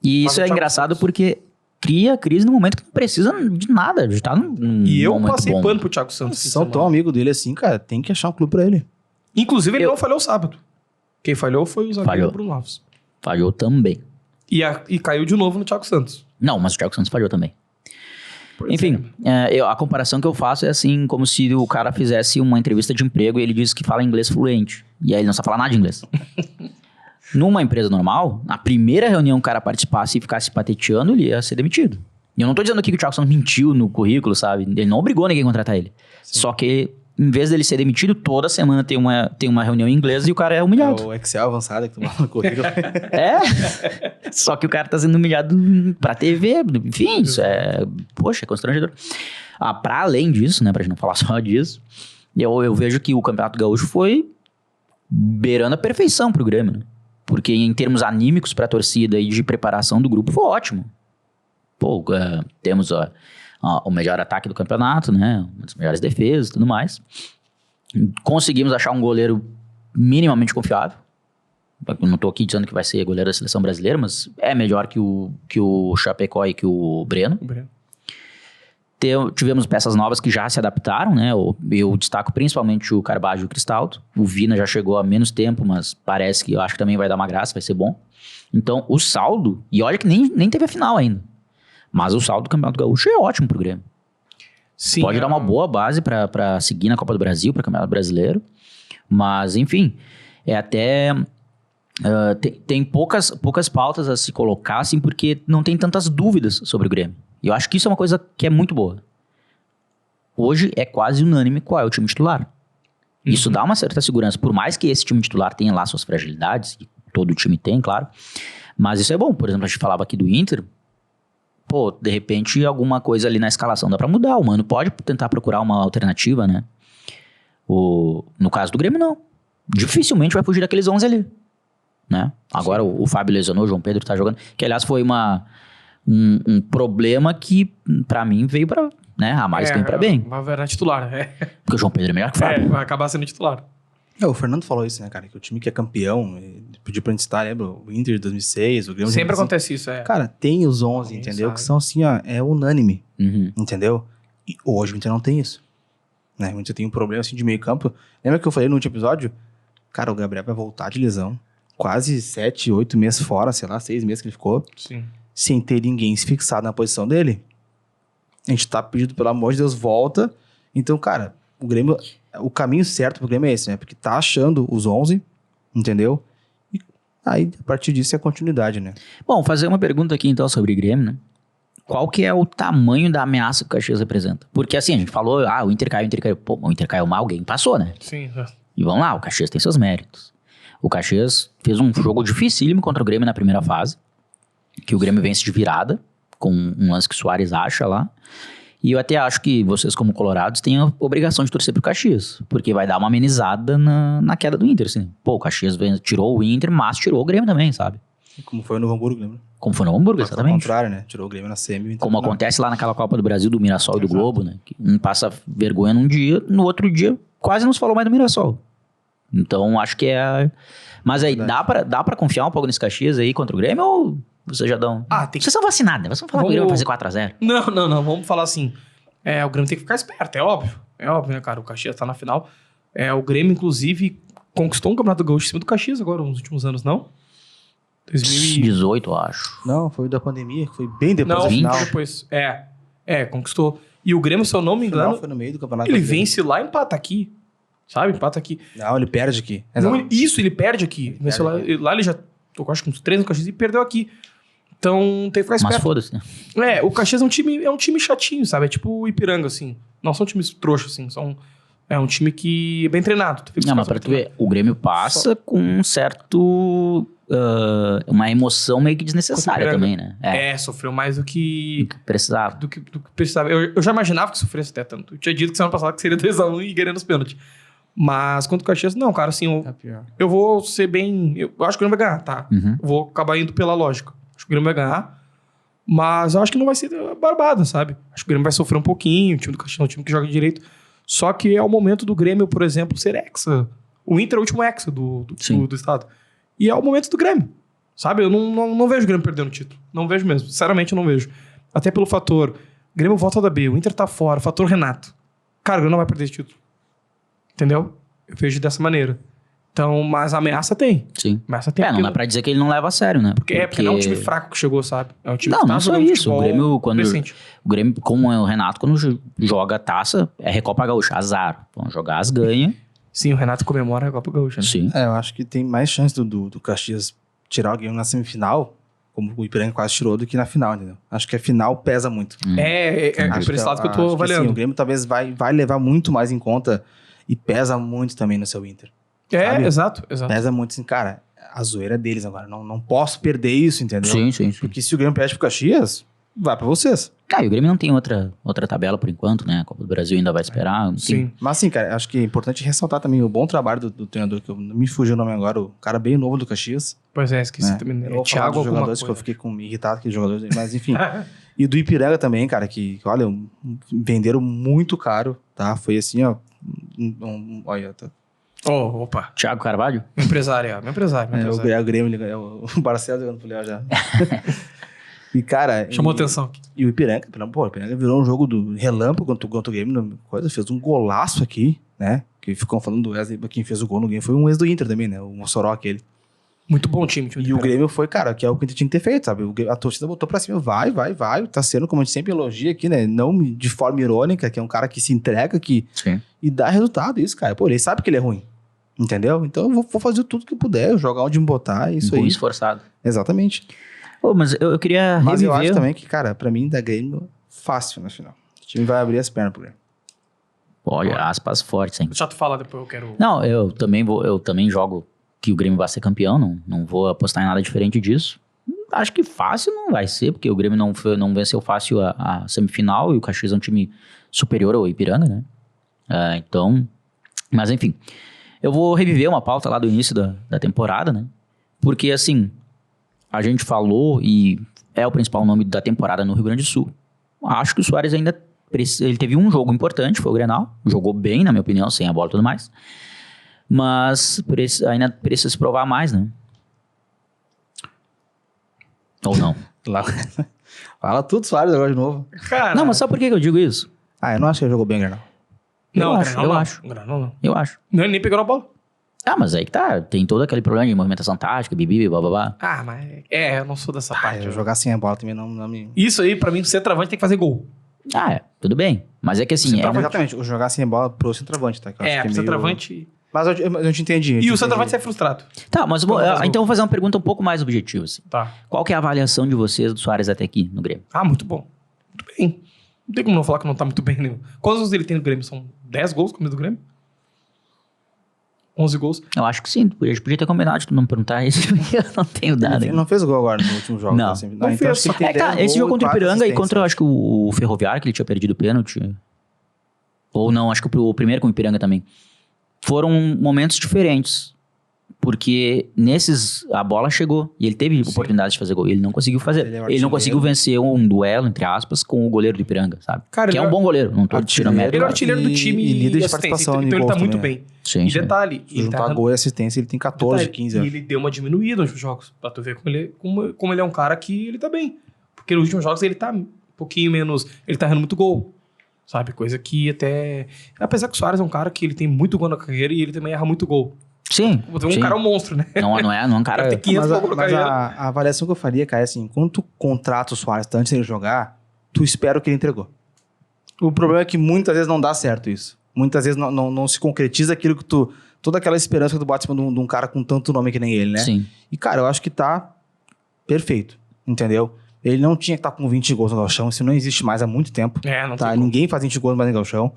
[SPEAKER 1] E
[SPEAKER 2] Mas
[SPEAKER 1] isso
[SPEAKER 2] o
[SPEAKER 1] é
[SPEAKER 2] Thiago
[SPEAKER 1] engraçado
[SPEAKER 2] Santos-
[SPEAKER 1] porque cria crise no momento que não precisa de nada. Já tá num
[SPEAKER 2] E eu
[SPEAKER 1] momento
[SPEAKER 2] passei
[SPEAKER 1] bom.
[SPEAKER 2] pano pro Thiago Santos. fim de
[SPEAKER 3] São
[SPEAKER 2] semana.
[SPEAKER 3] tão amigo dele assim, cara, tem que achar um clube pra ele.
[SPEAKER 2] Inclusive, ele não falhou sábado. Quem falhou foi o zagueiro
[SPEAKER 1] Falhou.
[SPEAKER 2] Bruno Alves.
[SPEAKER 1] Falhou também.
[SPEAKER 2] E caiu de novo no Thiago Santos.
[SPEAKER 1] Não, mas o Thiago Santos falhou também. Enfim, a comparação que eu faço é assim, como se o cara fizesse uma entrevista de emprego e ele diz que fala inglês fluente. E aí ele não sabe falar nada de inglês. Numa empresa normal, na primeira reunião que o cara participasse e ficasse pateteando, ele ia ser demitido. E eu não tô dizendo aqui que o Thiago Santos mentiu no currículo, sabe? Ele não obrigou ninguém a contratar ele. Sim. Só que, em vez dele ser demitido, toda semana tem uma reunião em inglês e o cara é humilhado.
[SPEAKER 3] É o Excel avançado que tu manda no currículo.
[SPEAKER 1] Só que o cara tá sendo humilhado pra TV. Enfim, isso é constrangedor. Pra além disso, né, pra gente não falar só disso, eu vejo que o Campeonato Gaúcho foi beirando a perfeição pro Grêmio, né? Porque em termos anímicos pra torcida e de preparação do grupo, foi ótimo. Temos o melhor ataque do campeonato, né? Uma das melhores defesas e tudo mais. Conseguimos achar um goleiro minimamente confiável. Eu não tô aqui dizendo que vai ser goleiro da seleção brasileira, mas é melhor que o Chapecó e que o Breno. Tivemos peças novas que já se adaptaram, né? Eu destaco principalmente o Carbajo e o Cristaldo. O Vina já chegou há menos tempo, mas parece que eu acho que também vai dar uma graça, vai ser bom. Então, o saldo... E olha que nem teve a final ainda. Mas o saldo do Campeonato Gaúcho é ótimo pro Grêmio. Sim, pode dar uma boa base pra seguir na Copa do Brasil, pra Campeonato Brasileiro. Mas, enfim, tem poucas pautas a se colocar, assim, porque não tem tantas dúvidas sobre o Grêmio. E eu acho que isso é uma coisa que é muito boa. Hoje é quase unânime qual é o time titular. Isso dá uma certa segurança. Por mais que esse time titular tenha lá suas fragilidades, e todo time tem, claro. Mas isso é bom. Por exemplo, a gente falava aqui do Inter... de repente, alguma coisa ali na escalação dá pra mudar. O Mano pode tentar procurar uma alternativa, né? No caso do Grêmio, não. Dificilmente vai fugir daqueles 11 ali, né? Agora o Fábio lesionou, o João Pedro tá jogando. Que, aliás, foi um problema que, pra mim, veio pra... né? A mais veio pra bem.
[SPEAKER 2] Vai virar titular,
[SPEAKER 1] Porque o João Pedro é melhor que o Fábio.
[SPEAKER 2] Vai acabar sendo titular.
[SPEAKER 3] O Fernando falou isso, né, cara? Que o time que é campeão, pediu pra gente citar, lembra? O Inter de 2006, o Grêmio...
[SPEAKER 2] Sempre acontece isso,
[SPEAKER 3] Cara, tem os 11, entendeu? Que são assim, é unânime, entendeu? E hoje o Inter não tem isso, né? O Inter tem um problema, assim, de meio campo. Lembra que eu falei no último episódio? Cara, o Gabriel vai voltar de lesão. Quase 7, 8 meses fora, sei lá, 6 meses que ele ficou.
[SPEAKER 2] Sim. Sem
[SPEAKER 3] ter ninguém se fixado na posição dele. A gente tá pedindo, pelo amor de Deus, volta. Então, cara, o Grêmio... O caminho certo pro Grêmio é esse, né? Porque tá achando os 11, entendeu? E aí, a partir disso, é a continuidade, né?
[SPEAKER 1] Bom, fazer uma pergunta aqui, então, sobre o Grêmio, né? Qual que é o tamanho da ameaça que o Caxias representa? Porque, assim, a gente falou, o Inter caiu. Pô, o Inter caiu mal, alguém passou, né?
[SPEAKER 2] Sim.
[SPEAKER 1] E vamos lá, o Caxias tem seus méritos. O Caxias fez um jogo dificílimo contra o Grêmio na primeira fase, que o Grêmio vence de virada, com um lance que o Soares acha lá. E eu até acho que vocês, como colorados, têm a obrigação de torcer pro Caxias, porque vai dar uma amenizada na queda do Inter, assim. Pô, o Caxias tirou o Inter, mas tirou o Grêmio também, sabe?
[SPEAKER 3] Como foi no Novo Hamburgo, lembra?
[SPEAKER 1] Como foi no Novo Hamburgo, exatamente.
[SPEAKER 3] Ao contrário, né? Tirou o Grêmio na semi.
[SPEAKER 1] Como acontece lá naquela Copa do Brasil do Mirassol e do Globo, né? Que um passa vergonha num dia, no outro dia quase não se falou mais do Mirassol. Então, acho que é... Mas aí, dá pra confiar um pouco nesse Caxias aí contra o Grêmio ou vocês já dão... Vocês são vacinados, né? Vocês vão falar que o Grêmio vai fazer 4-0.
[SPEAKER 2] Não. Vamos falar assim... o Grêmio tem que ficar esperto, é óbvio. É óbvio, né, cara? O Caxias tá na final. O Grêmio, inclusive, conquistou um Campeonato Gaúcho em cima do Caxias agora, nos últimos anos, não?
[SPEAKER 1] 2018, eu acho.
[SPEAKER 3] Não, foi da pandemia, que foi bem depois
[SPEAKER 2] da
[SPEAKER 3] final.
[SPEAKER 2] Depois. conquistou. E o Grêmio, se eu não me engano...
[SPEAKER 3] Final foi no meio do campeonato.
[SPEAKER 2] Ele vence lá e empata aqui. Sabe? Empata aqui.
[SPEAKER 3] Não, ele perde aqui.
[SPEAKER 2] Não, ele perde aqui. Lá ele já tocou, acho que uns 3 no Caxias e perdeu aqui. Então, tem que ficar esperto.
[SPEAKER 1] Mas foda-se, né?
[SPEAKER 2] O Caxias é um time chatinho, sabe? É tipo o Ipiranga, assim. Não são times trouxas, assim. É um time que é bem treinado.
[SPEAKER 1] Mas pra tu ver, o Grêmio passa com um certo... uma emoção meio que desnecessária também, né?
[SPEAKER 2] Sofreu mais do que
[SPEAKER 1] precisava.
[SPEAKER 2] Do que precisava. Eu já imaginava que sofresse até tanto. Eu tinha dito que semana passada que seria 2-1 e ganhando os pênaltis. Mas quanto o Caxias, não, cara, assim, eu vou ser bem... Eu acho que o Grêmio vai ganhar, tá? Eu vou acabar indo pela lógica. Acho que o Grêmio vai ganhar, mas eu acho que não vai ser barbada, sabe? Acho que o Grêmio vai sofrer um pouquinho, o time do Caxias é um time que joga direito. Só que é o momento do Grêmio, por exemplo, ser hexa. O Inter é o último hexa do estado. E é o momento do Grêmio, sabe? Eu não vejo o Grêmio perdendo o título. Não vejo mesmo. Sinceramente, eu não vejo. Até pelo fator... Grêmio volta da B, o Inter tá fora, fator Renato. Cara, o Grêmio não vai perder esse título. Entendeu? Eu vejo dessa maneira. Então, mas a ameaça tem.
[SPEAKER 1] Sim.
[SPEAKER 2] Ameaça tem.
[SPEAKER 1] Não
[SPEAKER 2] porque
[SPEAKER 1] dá pra dizer que ele não leva a sério, né?
[SPEAKER 2] porque não é um time fraco que chegou, sabe? É um time
[SPEAKER 1] Não,
[SPEAKER 2] que tá
[SPEAKER 1] não só
[SPEAKER 2] jogando
[SPEAKER 1] isso. O
[SPEAKER 2] futebol
[SPEAKER 1] Grêmio, quando...
[SPEAKER 2] decente.
[SPEAKER 1] O Grêmio, como é o Renato, quando joga a taça, é Recopa Gaúcha, azar. Vão jogar as ganha.
[SPEAKER 2] Sim, o Renato comemora a Copa Gaúcha, né?
[SPEAKER 1] Sim.
[SPEAKER 3] Eu acho que tem mais chance do Caxias tirar o Grêmio na semifinal, como o Ipiranga quase tirou, do que na final, entendeu? Acho que a final pesa muito.
[SPEAKER 2] É
[SPEAKER 3] Acho
[SPEAKER 2] por esse lado que eu tô
[SPEAKER 3] acho
[SPEAKER 2] avaliando.
[SPEAKER 3] Sim, o Grêmio talvez vai levar muito mais em conta e pesa muito também no seu Inter. sabe?
[SPEAKER 2] Exato.
[SPEAKER 3] Pesa muito assim, cara, a zoeira é deles agora. Não posso perder isso, entendeu?
[SPEAKER 1] Sim.
[SPEAKER 3] Porque se o Grêmio perde pro Caxias, vai pra vocês.
[SPEAKER 1] E o Grêmio não tem outra tabela por enquanto, né? A Copa do Brasil ainda vai esperar. Não tem-
[SPEAKER 2] Sim.
[SPEAKER 3] Mas assim, cara, acho que é importante ressaltar também o bom trabalho do treinador, que eu não me fugiu o nome agora, o cara bem novo do Caxias.
[SPEAKER 2] Pois é, esqueci
[SPEAKER 3] né?
[SPEAKER 2] também.
[SPEAKER 3] Eu não vou falar
[SPEAKER 2] Thiago
[SPEAKER 3] dos
[SPEAKER 2] alguma
[SPEAKER 3] jogadores, que eu
[SPEAKER 2] coisa.
[SPEAKER 3] fiquei irritado com os jogadores, mas enfim. E do Ipiranga também, cara, que, olha, venderam muito caro, tá? Foi assim, ó. Olha, tá.
[SPEAKER 2] Opa.
[SPEAKER 1] Thiago Carvalho?
[SPEAKER 2] Meu empresário.
[SPEAKER 3] O Grêmio, o Barcelos jogando pro Léo já. E, cara...
[SPEAKER 2] Chamou atenção aqui.
[SPEAKER 3] E o Ipiranga, o Ipiranga virou um jogo do relâmpago contra o Grêmio, fez um golaço aqui, né? Que ficam falando do Wesley, quem fez o gol no Grêmio foi um ex do Inter também, né? O Mossoró aquele.
[SPEAKER 2] Muito bom time.
[SPEAKER 3] E o Grêmio foi, cara, que é o que tinha que ter feito, sabe? A torcida botou pra cima, vai. Tá sendo, como a gente sempre elogia aqui, né? Não de forma irônica, que é um cara que se entrega aqui
[SPEAKER 1] Sim.
[SPEAKER 3] e dá resultado isso, cara. Pô, ele sabe que ele é ruim, entendeu? Então eu vou fazer tudo que eu puder, jogar onde me botar, isso
[SPEAKER 1] Ruim
[SPEAKER 3] aí.
[SPEAKER 1] esforçado.
[SPEAKER 3] Exatamente.
[SPEAKER 1] Pô, mas eu queria
[SPEAKER 3] Mas eu
[SPEAKER 1] reviver...
[SPEAKER 3] acho também que, cara, pra mim, dá Grêmio fácil na final. O time vai abrir as pernas pro Grêmio.
[SPEAKER 1] Olha, aspas fortes, hein?
[SPEAKER 2] Deixa tu falar, depois eu quero...
[SPEAKER 1] Não, eu também jogo que o Grêmio vai ser campeão, não vou apostar em nada diferente disso. Acho que fácil não vai ser, porque o Grêmio não venceu fácil a semifinal e o Caxias é um time superior ao Ipiranga, né? Então, mas enfim, eu vou reviver uma pauta lá do início da temporada, né? Porque assim, a gente falou e é o principal nome da temporada no Rio Grande do Sul. Acho que o Soares ainda ele teve um jogo importante, foi o Grenal, jogou bem, na minha opinião, sem a bola e tudo mais. Mas ainda precisa se provar mais, né? Ou não?
[SPEAKER 3] Fala tudo, Soares, agora de novo.
[SPEAKER 2] Cara...
[SPEAKER 1] Não, mas sabe por que eu digo isso?
[SPEAKER 3] Eu não acho que ele jogou bem, Grenal.
[SPEAKER 2] Não,
[SPEAKER 1] eu acho.
[SPEAKER 2] Granal não.
[SPEAKER 1] Eu acho.
[SPEAKER 2] Não, ele nem pegou na bola.
[SPEAKER 1] Mas aí que tá, tem todo aquele problema de movimentação tática, bibi, blá.
[SPEAKER 2] Ah, mas... eu não sou dessa parte.
[SPEAKER 3] Eu jogar sem a bola também não me...
[SPEAKER 2] Isso aí, pra mim, o centroavante tem que fazer gol.
[SPEAKER 1] Tudo bem. Mas é que assim...
[SPEAKER 3] Exatamente, o jogar sem a bola pro centroavante, tá? Que eu acho que
[SPEAKER 2] pro
[SPEAKER 3] meio-
[SPEAKER 2] centroavante...
[SPEAKER 3] Mas eu te entendi.
[SPEAKER 2] E o centroavante sai frustrado.
[SPEAKER 1] Tá, mas então eu vou fazer uma pergunta um pouco mais objetiva, assim.
[SPEAKER 2] Tá.
[SPEAKER 1] Qual que é a avaliação de vocês do Soares até aqui no Grêmio?
[SPEAKER 2] Muito bom. Muito bem. Não tem como não falar que não tá muito bem, né? Quantos gols ele tem no Grêmio? São 10 gols com o do Grêmio? 11 gols?
[SPEAKER 1] Eu acho que sim, a gente podia ter combinado de tu não me perguntar isso, porque eu não tenho dado.
[SPEAKER 3] Ele não fez gol agora no último jogo.
[SPEAKER 1] Não.
[SPEAKER 3] Assim.
[SPEAKER 2] Não
[SPEAKER 3] Então
[SPEAKER 2] fez,
[SPEAKER 3] acho que ele tem 10
[SPEAKER 1] esse jogo
[SPEAKER 3] gols
[SPEAKER 1] contra o
[SPEAKER 3] 4
[SPEAKER 1] Ipiranga e
[SPEAKER 3] assistências.
[SPEAKER 1] contra, acho que o Ferroviário, que ele tinha perdido o pênalti. Ou não, acho que o primeiro com o Ipiranga também. Foram momentos diferentes. Porque nesses, a bola chegou e ele teve oportunidade de fazer gol. Ele não conseguiu fazer.
[SPEAKER 3] Ele é
[SPEAKER 1] Ele não
[SPEAKER 3] artilheiro.
[SPEAKER 1] conseguiu vencer um duelo, entre aspas, com o goleiro do Ipiranga, sabe?
[SPEAKER 2] Cara,
[SPEAKER 1] que é
[SPEAKER 2] ele
[SPEAKER 1] um bom goleiro, não tô tirando
[SPEAKER 3] Artilheiro.
[SPEAKER 1] mérito.
[SPEAKER 2] Ele é o artilheiro do
[SPEAKER 3] E-
[SPEAKER 2] time
[SPEAKER 3] e líder de
[SPEAKER 2] assistência,
[SPEAKER 3] participação
[SPEAKER 2] então
[SPEAKER 3] em
[SPEAKER 2] ele tá
[SPEAKER 3] gols
[SPEAKER 2] muito
[SPEAKER 3] também,
[SPEAKER 2] bem.
[SPEAKER 1] Sim,
[SPEAKER 2] E
[SPEAKER 1] sim.
[SPEAKER 2] detalhe,
[SPEAKER 3] Se juntar gol e assistência, ele tem 14, 15
[SPEAKER 2] E
[SPEAKER 3] anos.
[SPEAKER 2] ele deu uma diminuída nos últimos jogos. Pra tu ver como ele é um cara que ele tá bem. Porque nos últimos jogos ele tá um pouquinho menos... Ele tá errando muito gol. Sabe? Coisa que até... Apesar que o Soares é um cara que ele tem muito gol na carreira e ele também erra muito gol.
[SPEAKER 1] Sim,
[SPEAKER 2] Um
[SPEAKER 1] sim.
[SPEAKER 2] cara é um monstro, né?
[SPEAKER 1] Não é um cara...
[SPEAKER 2] Tem 500
[SPEAKER 3] Mas,
[SPEAKER 2] gols na
[SPEAKER 3] mas
[SPEAKER 2] carreira.
[SPEAKER 3] a avaliação que eu faria, cara, é assim, quando tu contrata o Soares antes de ele jogar, tu espera o que ele entregou. O problema é que muitas vezes não dá certo isso. Muitas vezes não se concretiza aquilo que tu... Toda aquela esperança que tu bota em cima de um cara com tanto nome que nem ele, né?
[SPEAKER 1] Sim.
[SPEAKER 3] E, cara, eu acho que tá perfeito, entendeu? Ele não tinha que estar com 20 gols no Gauchão, isso não existe mais há muito tempo.
[SPEAKER 2] Não
[SPEAKER 3] Tá?
[SPEAKER 2] tem como.
[SPEAKER 3] Ninguém faz 20 gols mais no Gauchão.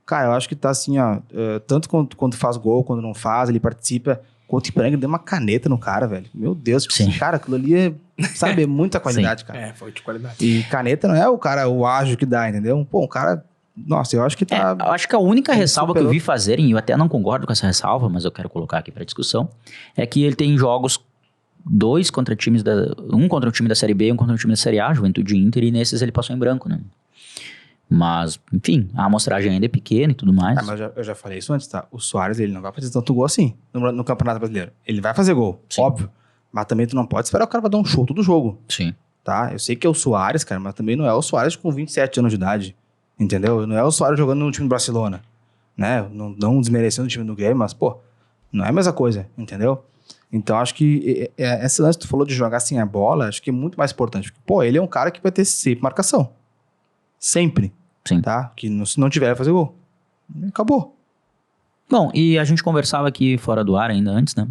[SPEAKER 3] Cara, eu acho que tá assim, ó, tanto quando faz gol, quando não faz, ele participa. Contra o Ipiranga, ele deu uma caneta no cara, velho. Meu Deus,
[SPEAKER 1] Sim.
[SPEAKER 3] cara, aquilo ali é, sabe, é muita qualidade, cara.
[SPEAKER 2] Foi de qualidade.
[SPEAKER 3] E caneta não é o ágil que dá, entendeu? Pô, um cara, nossa, eu acho que tá...
[SPEAKER 1] Eu acho que a única
[SPEAKER 3] Ele
[SPEAKER 1] ressalva que eu
[SPEAKER 3] superou.
[SPEAKER 1] vi fazerem, e eu até não concordo com essa ressalva, mas eu quero colocar aqui pra discussão, é que ele tem jogos um contra o time da Série B e um contra o time da Série A, Juventude e Inter, e nesses ele passou em branco, né? Mas, enfim, a amostragem ainda é pequena e tudo mais.
[SPEAKER 3] Mas eu já falei isso antes, tá? O Soares, ele não vai fazer tanto gol assim no Campeonato Brasileiro. Ele vai fazer gol,
[SPEAKER 1] Sim.
[SPEAKER 3] óbvio. Mas também tu não pode esperar o cara vai dar um show todo jogo,
[SPEAKER 1] Sim.
[SPEAKER 3] tá? Eu sei que é o Soares, cara, mas também não é o Soares com 27 anos de idade, entendeu? Não é o Soares jogando no time do Barcelona, né? Não desmerecendo o time do Grêmio, mas, pô, Não é a mesma coisa, entendeu? Então, acho que esse lance que tu falou de jogar sem a bola, acho que é muito mais importante. Porque, pô, ele é um cara que vai ter sempre marcação. Sempre.
[SPEAKER 1] Sim.
[SPEAKER 3] Tá? Que se não tiver, vai fazer gol. Acabou.
[SPEAKER 1] Bom, e a gente conversava aqui fora do ar ainda antes, né?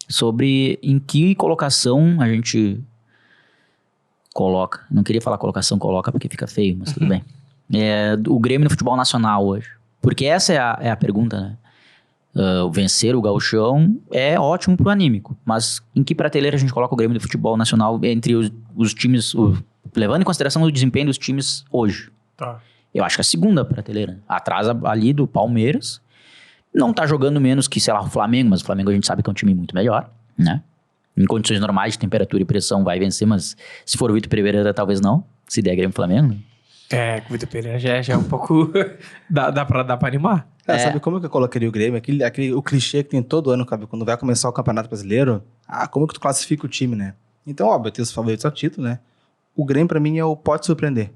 [SPEAKER 1] Sobre em que colocação a gente coloca. Não queria falar coloca porque fica feio, mas tudo bem. O Grêmio no futebol nacional hoje. Porque essa é a pergunta, né? Vencer o Gauchão é ótimo pro anímico, mas em que prateleira a gente coloca o Grêmio do futebol nacional entre os times, levando em consideração o desempenho dos times hoje?
[SPEAKER 2] Tá.
[SPEAKER 1] Eu acho que a segunda prateleira, atrás ali do Palmeiras, não tá jogando menos que, sei lá, o Flamengo, mas o Flamengo a gente sabe que é um time muito melhor, né? Em condições normais de temperatura e pressão vai vencer, mas se for o Vitor Pereira, talvez não, se der Grêmio e Flamengo, né?
[SPEAKER 2] O Vitor Pereira já é um pouco... dá pra animar.
[SPEAKER 3] Sabe como que eu colocaria o Grêmio? O clichê que tem todo ano, quando vai começar o Campeonato Brasileiro, como que tu classifica o time, né? Então, óbvio, tem os favoritos ao título, né? O Grêmio, pra mim, é o pode surpreender,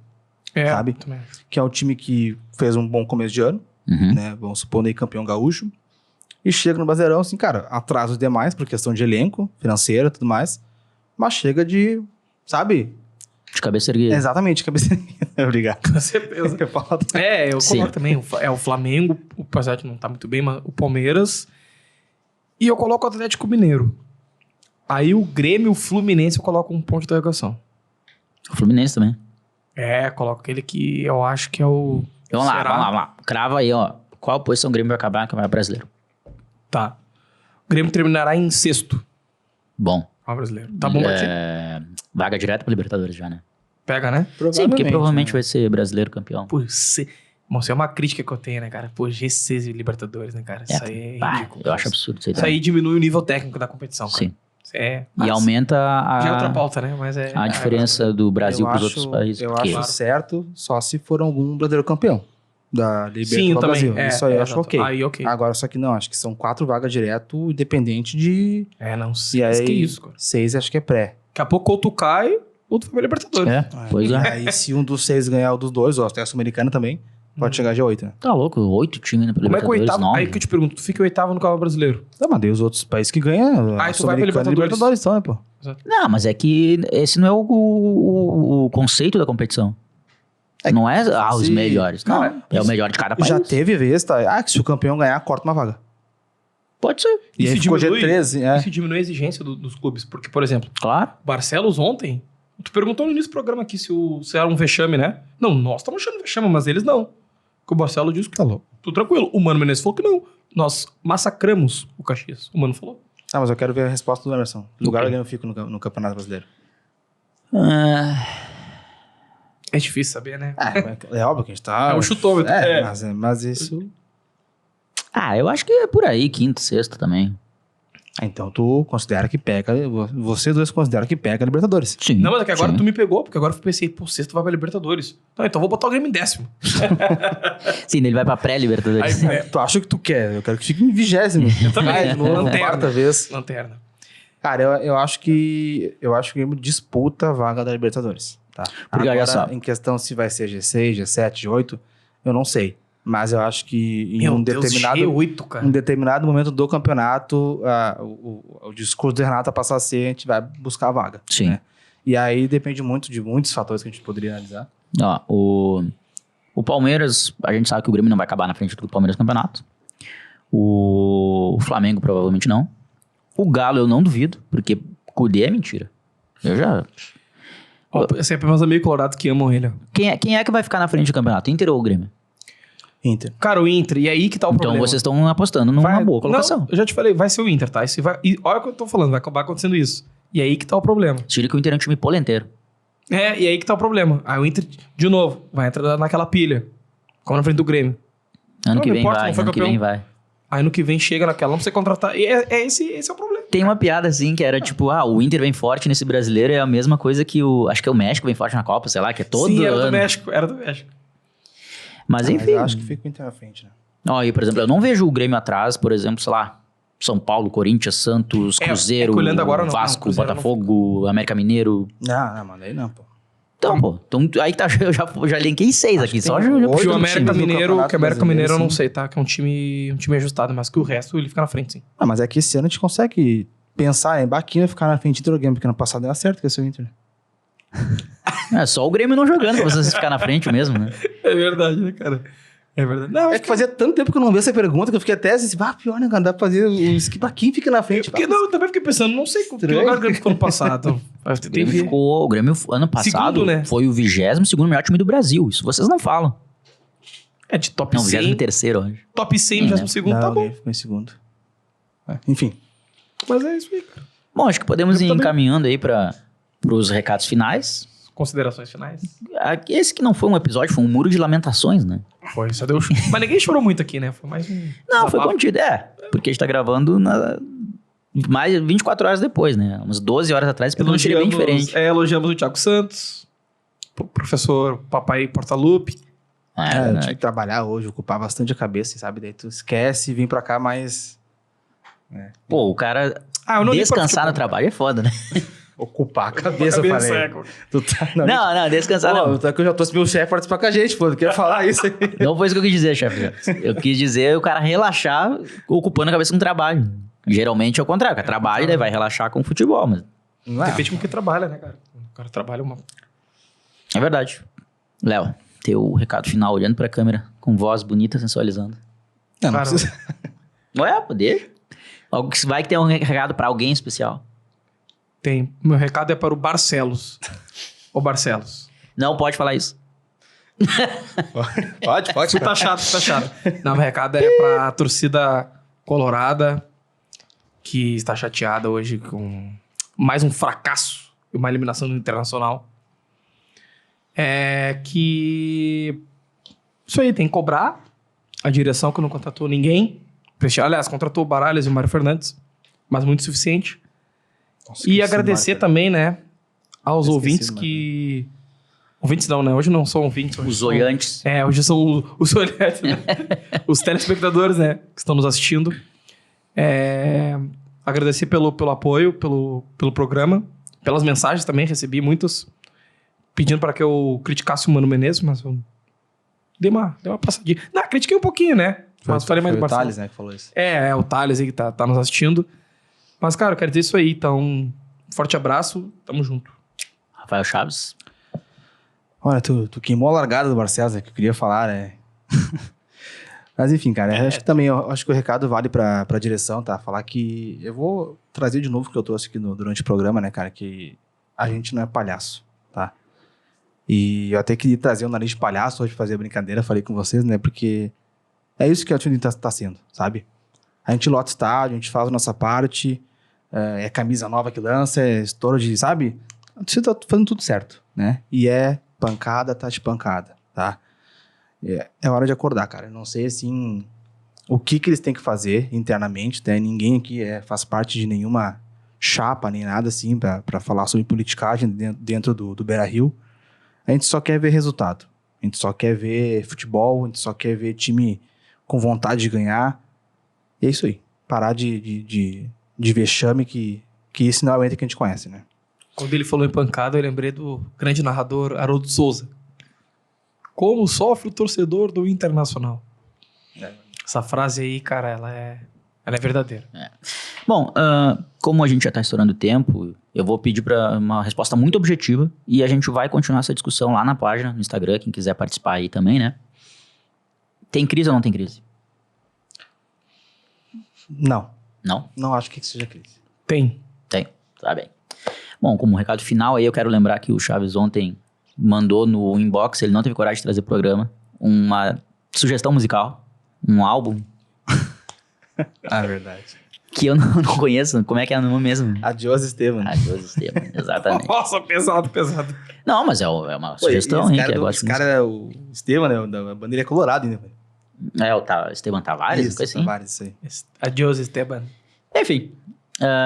[SPEAKER 3] sabe?
[SPEAKER 2] Também.
[SPEAKER 3] Que é um time que fez um bom começo de ano, né? Vamos supor aí campeão gaúcho. E chega no Brasileirão, assim, cara, atrasa os demais por questão de elenco, financeira e tudo mais. Mas chega de, sabe?
[SPEAKER 1] De cabeça erguida.
[SPEAKER 3] Exatamente, cabeça erguida. Obrigado.
[SPEAKER 2] Com certeza. Eu coloco também. O Flamengo, o Passat não tá muito bem, mas o Palmeiras. E eu coloco o Atlético Mineiro. Aí o Grêmio, o Fluminense, eu coloco um ponto de interrogação.
[SPEAKER 1] O Fluminense também.
[SPEAKER 2] Coloco aquele que eu acho que é o...
[SPEAKER 1] Vamos lá. Crava aí, ó. Qual posição o Grêmio vai acabar no Campeonato Brasileiro?
[SPEAKER 2] Tá. O Grêmio terminará em sexto.
[SPEAKER 1] Bom.
[SPEAKER 2] O brasileiro. Tá bom pra ti?
[SPEAKER 1] Vaga direto pra Libertadores já, né?
[SPEAKER 2] Pega, né?
[SPEAKER 1] Sim, porque provavelmente vai ser brasileiro campeão.
[SPEAKER 2] Pô, isso é uma crítica que eu tenho, né, cara? Pô, G6 e Libertadores, né, cara? Isso aí é ridículo.
[SPEAKER 1] Eu acho absurdo
[SPEAKER 2] isso aí diminui o nível técnico da competição, cara.
[SPEAKER 1] Sim.
[SPEAKER 2] Mas
[SPEAKER 1] e aumenta
[SPEAKER 2] já é outra pauta, né? Mas
[SPEAKER 1] a diferença do Brasil pros outros países.
[SPEAKER 3] Eu acho certo só se for algum brasileiro campeão da Libertadores do
[SPEAKER 2] também.
[SPEAKER 3] Brasil. Isso aí eu acho ok.
[SPEAKER 2] Aí, ok.
[SPEAKER 3] Agora, só que não, acho que são 4 vagas direto, independente de...
[SPEAKER 2] Não sei.
[SPEAKER 3] E aí,
[SPEAKER 2] que isso, cara.
[SPEAKER 3] 6 acho que é pré.
[SPEAKER 2] Daqui a pouco outro cai, outro vai pra Libertadores.
[SPEAKER 1] Pois é.
[SPEAKER 3] Aí se um dos 6 ganhar o dos 2, ou até a Sul-Americana também, pode chegar a G8, né?
[SPEAKER 1] Tá louco, 8 times na Libertadores.
[SPEAKER 2] Como é que o oitavo?
[SPEAKER 1] 9.
[SPEAKER 2] Aí que eu te pergunto, tu fica o oitavo no Campeonato Brasileiro?
[SPEAKER 3] Não, mas daí os outros países que ganham,
[SPEAKER 2] Aí tu vai pra
[SPEAKER 3] Libertadores então, né, pô?
[SPEAKER 1] Não, mas é que esse não é o conceito da competição. Não é os melhores. Não, é o melhor de cada país.
[SPEAKER 3] Já teve vez, tá? Que se o campeão ganhar, corta uma vaga.
[SPEAKER 1] Pode ser.
[SPEAKER 3] E aí ficou G13,
[SPEAKER 2] Isso diminui a exigência dos clubes. Porque, por exemplo,
[SPEAKER 1] Claro.
[SPEAKER 2] Barcelos ontem, tu perguntou no início do programa aqui se era um vexame, né? Não, nós estamos achando vexame, mas eles não. Porque o Barcelos disse que tá louco. Tudo tranquilo. O Mano Menezes falou que não. Nós massacramos o Caxias. O Mano falou.
[SPEAKER 3] Mas eu quero ver a resposta do Emerson. Que lugar eu fico no Campeonato Brasileiro?
[SPEAKER 2] É difícil saber, né?
[SPEAKER 3] É óbvio que a gente tá...
[SPEAKER 2] É um chutômetro.
[SPEAKER 3] Mas isso...
[SPEAKER 1] Eu acho que é por aí, quinto, sexto também.
[SPEAKER 3] Então tu considera que pega... Vocês dois consideram que pega a Libertadores.
[SPEAKER 1] Sim.
[SPEAKER 2] Não, mas é que agora tu me pegou, porque agora eu pensei, pô, sexto vai pra Libertadores. Não, então eu vou botar o Grêmio em 10º.
[SPEAKER 1] Sim, ele vai pra pré-Libertadores.
[SPEAKER 3] Tu acha o que tu quer? Eu quero que fique em 20º.
[SPEAKER 2] Eu também.
[SPEAKER 3] Quarta vez.
[SPEAKER 2] Lanterna.
[SPEAKER 3] Cara, eu acho que o Grêmio disputa a vaga da Libertadores. Tá?
[SPEAKER 1] Porque olha só.
[SPEAKER 3] Em questão se vai ser G6, G7, G8, eu não sei. Mas eu acho que em um
[SPEAKER 2] G8, cara.
[SPEAKER 3] determinado momento do campeonato, o discurso do Renato passar a ser, a gente vai buscar a vaga.
[SPEAKER 1] Sim.
[SPEAKER 3] Né? E aí depende muito de muitos fatores que a gente poderia analisar.
[SPEAKER 1] O Palmeiras, a gente sabe que o Grêmio não vai acabar na frente do Palmeiras no campeonato. O Flamengo provavelmente não. O Galo eu não duvido, porque Cudê é mentira. Eu já...
[SPEAKER 2] Você é apenas meio colorado que amam ele.
[SPEAKER 1] Quem é que vai ficar na frente do campeonato? Inter ou o Grêmio?
[SPEAKER 3] Inter.
[SPEAKER 2] Cara, o Inter. E aí que tá o
[SPEAKER 1] Então
[SPEAKER 2] problema.
[SPEAKER 1] vocês estão apostando numa boa colocação.
[SPEAKER 2] Não, eu já te falei, vai ser o Inter, tá? E olha o que eu tô falando, vai acabar acontecendo isso. E aí que tá o problema.
[SPEAKER 1] Tira que o Inter é um time polenteiro.
[SPEAKER 2] E aí que tá o problema. Aí o Inter, de novo, vai entrar naquela pilha. Como na frente do Grêmio.
[SPEAKER 1] Ano que vem vai.
[SPEAKER 2] Aí no que vem chega naquela, não precisa contratar. E esse é o problema.
[SPEAKER 1] Tem uma piada assim que era tipo, o Inter vem forte nesse brasileiro, é a mesma coisa que acho que é o México vem forte na Copa, sei lá, que é todo ano.
[SPEAKER 2] Sim, era do México.
[SPEAKER 1] Mas enfim.
[SPEAKER 3] Eu acho que fica o Inter na frente, né?
[SPEAKER 1] E por exemplo, eu não vejo o Grêmio atrás, por exemplo, sei lá, São Paulo, Corinthians, Santos, Cruzeiro,
[SPEAKER 2] olhando agora
[SPEAKER 1] Vasco,
[SPEAKER 2] Cruzeiro
[SPEAKER 1] Botafogo, América Mineiro.
[SPEAKER 3] Não, mas aí não, pô.
[SPEAKER 1] Então, pô. Então, aí tá, eu já linkei 6 aqui. Só já
[SPEAKER 3] oito
[SPEAKER 2] Que o
[SPEAKER 3] times
[SPEAKER 2] América
[SPEAKER 3] do
[SPEAKER 2] Mineiro,
[SPEAKER 3] Campeonato
[SPEAKER 2] que o América
[SPEAKER 3] Brasileiro,
[SPEAKER 2] Mineiro eu não
[SPEAKER 3] sim.
[SPEAKER 2] sei, tá? Que é um time ajustado, mas que o resto ele fica na frente, sim.
[SPEAKER 3] Ah, mas é que esse ano a gente consegue pensar em Baquinha ficar na frente do game, porque ano passado deu certo com esse Inter.
[SPEAKER 1] É só o Grêmio não jogando pra vocês ficar na frente mesmo, né?
[SPEAKER 2] É verdade, né, cara? É verdade. Não,
[SPEAKER 3] É que fazia tanto tempo que eu não vi essa pergunta que eu fiquei até assim, pior, né, cara? Dá pra fazer os que Baquinha fica na frente.
[SPEAKER 2] porque não, eu também fiquei pensando, não sei que
[SPEAKER 3] Estranho.
[SPEAKER 2] lugar o Grêmio ficou no passado.
[SPEAKER 1] O Grêmio ficou... O Grêmio, ano passado,
[SPEAKER 2] Segundo, né?
[SPEAKER 1] foi o 22º melhor time do Brasil. Isso vocês não falam.
[SPEAKER 2] É de top
[SPEAKER 1] Não,
[SPEAKER 2] 100.
[SPEAKER 1] 23º, hoje.
[SPEAKER 2] Top 100,
[SPEAKER 1] Né?
[SPEAKER 2] 22º,
[SPEAKER 3] Não,
[SPEAKER 2] tá bom.
[SPEAKER 3] ninguém ficou em segundo. É, enfim.
[SPEAKER 2] Mas é isso aí, cara.
[SPEAKER 1] Bom, acho que podemos ir
[SPEAKER 2] Eu também.
[SPEAKER 1] encaminhando aí para os recados finais.
[SPEAKER 2] Considerações finais?
[SPEAKER 1] Esse que não foi um episódio, foi um muro de lamentações, né?
[SPEAKER 2] Foi, só deu Mas ninguém chorou muito aqui, né? Foi mais um...
[SPEAKER 1] Não, foi
[SPEAKER 2] desabafo.
[SPEAKER 1] contido. Porque a gente tá gravando mais de 24 horas depois, né? Umas 12 horas atrás, porque não seria bem diferente.
[SPEAKER 2] Elogiamos o Thiago Santos, o professor Papai Portalupe.
[SPEAKER 3] Eu
[SPEAKER 1] né?
[SPEAKER 3] tive que trabalhar hoje, ocupar bastante a cabeça, sabe? Daí tu esquece e vem pra cá mais...
[SPEAKER 1] Pô, o cara
[SPEAKER 2] Eu não li pra
[SPEAKER 1] descansar no
[SPEAKER 2] futebol.
[SPEAKER 1] trabalho é foda, né?
[SPEAKER 3] Ocupar a cabeça, eu falei. Tu tá,
[SPEAKER 1] Não, descansar não.
[SPEAKER 3] Pô, que eu já trouxe meu chefe participar com a gente, pô. Tu quer falar isso aí?
[SPEAKER 1] Não foi isso que eu quis dizer, chefe. Eu quis dizer o cara relaxar ocupando a cabeça com trabalho. Geralmente é o contrário. O cara trabalha e daí vai relaxar com o futebol, mas...
[SPEAKER 3] Não é?
[SPEAKER 2] Depende com o que trabalha, né, cara? O cara trabalha uma...
[SPEAKER 1] É verdade. Léo, teu recado final olhando pra câmera, com voz bonita, sensualizando.
[SPEAKER 3] Não, não
[SPEAKER 2] Cara,
[SPEAKER 3] precisa...
[SPEAKER 1] Ué, pô, deixa. Vai que tem um recado pra alguém especial.
[SPEAKER 2] Tem. Meu recado é para o Barcelos. Ô, Barcelos.
[SPEAKER 1] Não pode falar isso.
[SPEAKER 3] Pode.
[SPEAKER 2] Tu tá chato. Não, meu recado é pra torcida colorada que está chateada hoje com mais um fracasso e uma eliminação do Internacional. É que... Isso aí, tem que cobrar a direção que não contratou ninguém. Aliás, contratou o Baralhas e o Mário Fernandes, mas muito suficiente.
[SPEAKER 3] Nossa,
[SPEAKER 2] E
[SPEAKER 3] que
[SPEAKER 2] agradecer
[SPEAKER 3] Marco.
[SPEAKER 2] também, né, aos
[SPEAKER 3] Eu esqueci
[SPEAKER 2] ouvintes
[SPEAKER 3] do Marco.
[SPEAKER 2] que... Ouvintes não, né? Hoje não são ouvintes. Hoje
[SPEAKER 1] Os
[SPEAKER 2] são-
[SPEAKER 1] olhantes.
[SPEAKER 2] hoje são os olhantes, né? Os telespectadores, né? Que estão nos assistindo. Agradecer pelo apoio, pelo programa. Pelas mensagens também, recebi muitas. Pedindo para que eu criticasse o Mano Menezes, mas eu dei uma passadinha. Não, critiquei um pouquinho, né? Mas falei mais do
[SPEAKER 3] o
[SPEAKER 2] Barcelona.
[SPEAKER 3] Thales, né, que falou isso.
[SPEAKER 2] É o Thales aí que tá nos assistindo. Mas, cara, eu quero dizer isso aí. Então, forte abraço. Tamo junto.
[SPEAKER 1] Rafael Chaves.
[SPEAKER 3] Olha, tu queimou a largada do Barcelos, né, que eu queria falar, né? Mas enfim, cara, eu acho que também, eu acho que o recado vale pra direção, tá? Falar que eu vou trazer de novo o que eu trouxe aqui durante o programa, né, cara? Que a gente não é palhaço, tá? E eu até queria trazer o nariz de palhaço hoje, fazer a brincadeira, falei com vocês, né? Porque é isso que a time tá sendo, sabe? A gente lota estádio, a gente faz a nossa parte, é camisa nova que lança, é estouro de, sabe? Você tá fazendo tudo certo, né? E é pancada, tá de pancada, tá? É hora de acordar, cara. Eu não sei, assim, o que eles têm que fazer internamente, né? Ninguém aqui faz parte de nenhuma chapa, nem nada assim, pra falar sobre politicagem dentro do Beira-Rio. A gente só quer ver resultado. A gente só quer ver futebol, a gente só quer ver time com vontade de ganhar. E é isso aí. Parar de vexame que esse não é o Inter que a gente conhece, né?
[SPEAKER 2] Quando ele falou em pancada, eu lembrei do grande narrador Haroldo Souza. Como sofre o torcedor do Internacional. Essa frase aí, cara, ela é verdadeira.
[SPEAKER 1] Bom, como a gente já tá estourando o tempo, eu vou pedir para uma resposta muito objetiva e a gente vai continuar essa discussão lá na página, no Instagram, quem quiser participar aí também, né? Tem crise ou não tem crise?
[SPEAKER 3] Não.
[SPEAKER 1] Não?
[SPEAKER 3] Não acho que seja crise.
[SPEAKER 2] Tem.
[SPEAKER 1] Tem, tá bem. Bom, como recado final aí, eu quero lembrar que o Chaves ontem mandou no inbox, ele não teve coragem de trazer pro programa, uma sugestão musical, um álbum,
[SPEAKER 3] Ah, verdade.
[SPEAKER 1] que eu não conheço. Como é que é o nome mesmo?
[SPEAKER 3] Adiós, Estevam.
[SPEAKER 1] Adiós, Esteban, exatamente.
[SPEAKER 2] Nossa, pesado.
[SPEAKER 1] Não, mas é uma sugestão, hein, que eu gosto
[SPEAKER 3] Esse cara, o Estevam, né, da bandeira colorada ainda.
[SPEAKER 1] É o Esteban Tavares,
[SPEAKER 3] Isso,
[SPEAKER 1] coisa assim.
[SPEAKER 3] Tavares, isso aí.
[SPEAKER 2] Adiós, Esteban.
[SPEAKER 1] Enfim,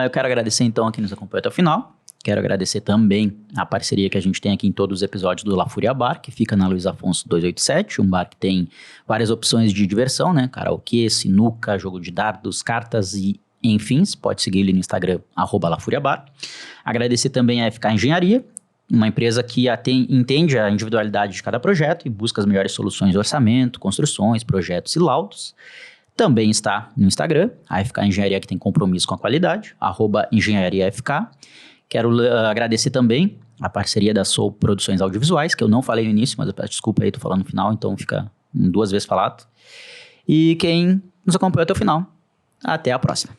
[SPEAKER 1] eu quero agradecer então a quem nos acompanhou até o final. Quero agradecer também a parceria que a gente tem aqui em todos os episódios do La Fúria Bar, que fica na Luiz Afonso 287, um bar que tem várias opções de diversão, né? Karaokê, sinuca, jogo de dardos, cartas e enfim, pode seguir ele no Instagram, @LaFúriaBar. Agradecer também a FK Engenharia, uma empresa que entende a individualidade de cada projeto e busca as melhores soluções de orçamento, construções, projetos e laudos. Também está no Instagram, a FK Engenharia, que tem compromisso com a qualidade, @engenhariafk. Quero agradecer também a parceria da Soul Produções Audiovisuais, que eu não falei no início, mas eu peço desculpa aí, tô falando no final, então fica 2 vezes falado. E quem nos acompanhou até o final. Até a próxima.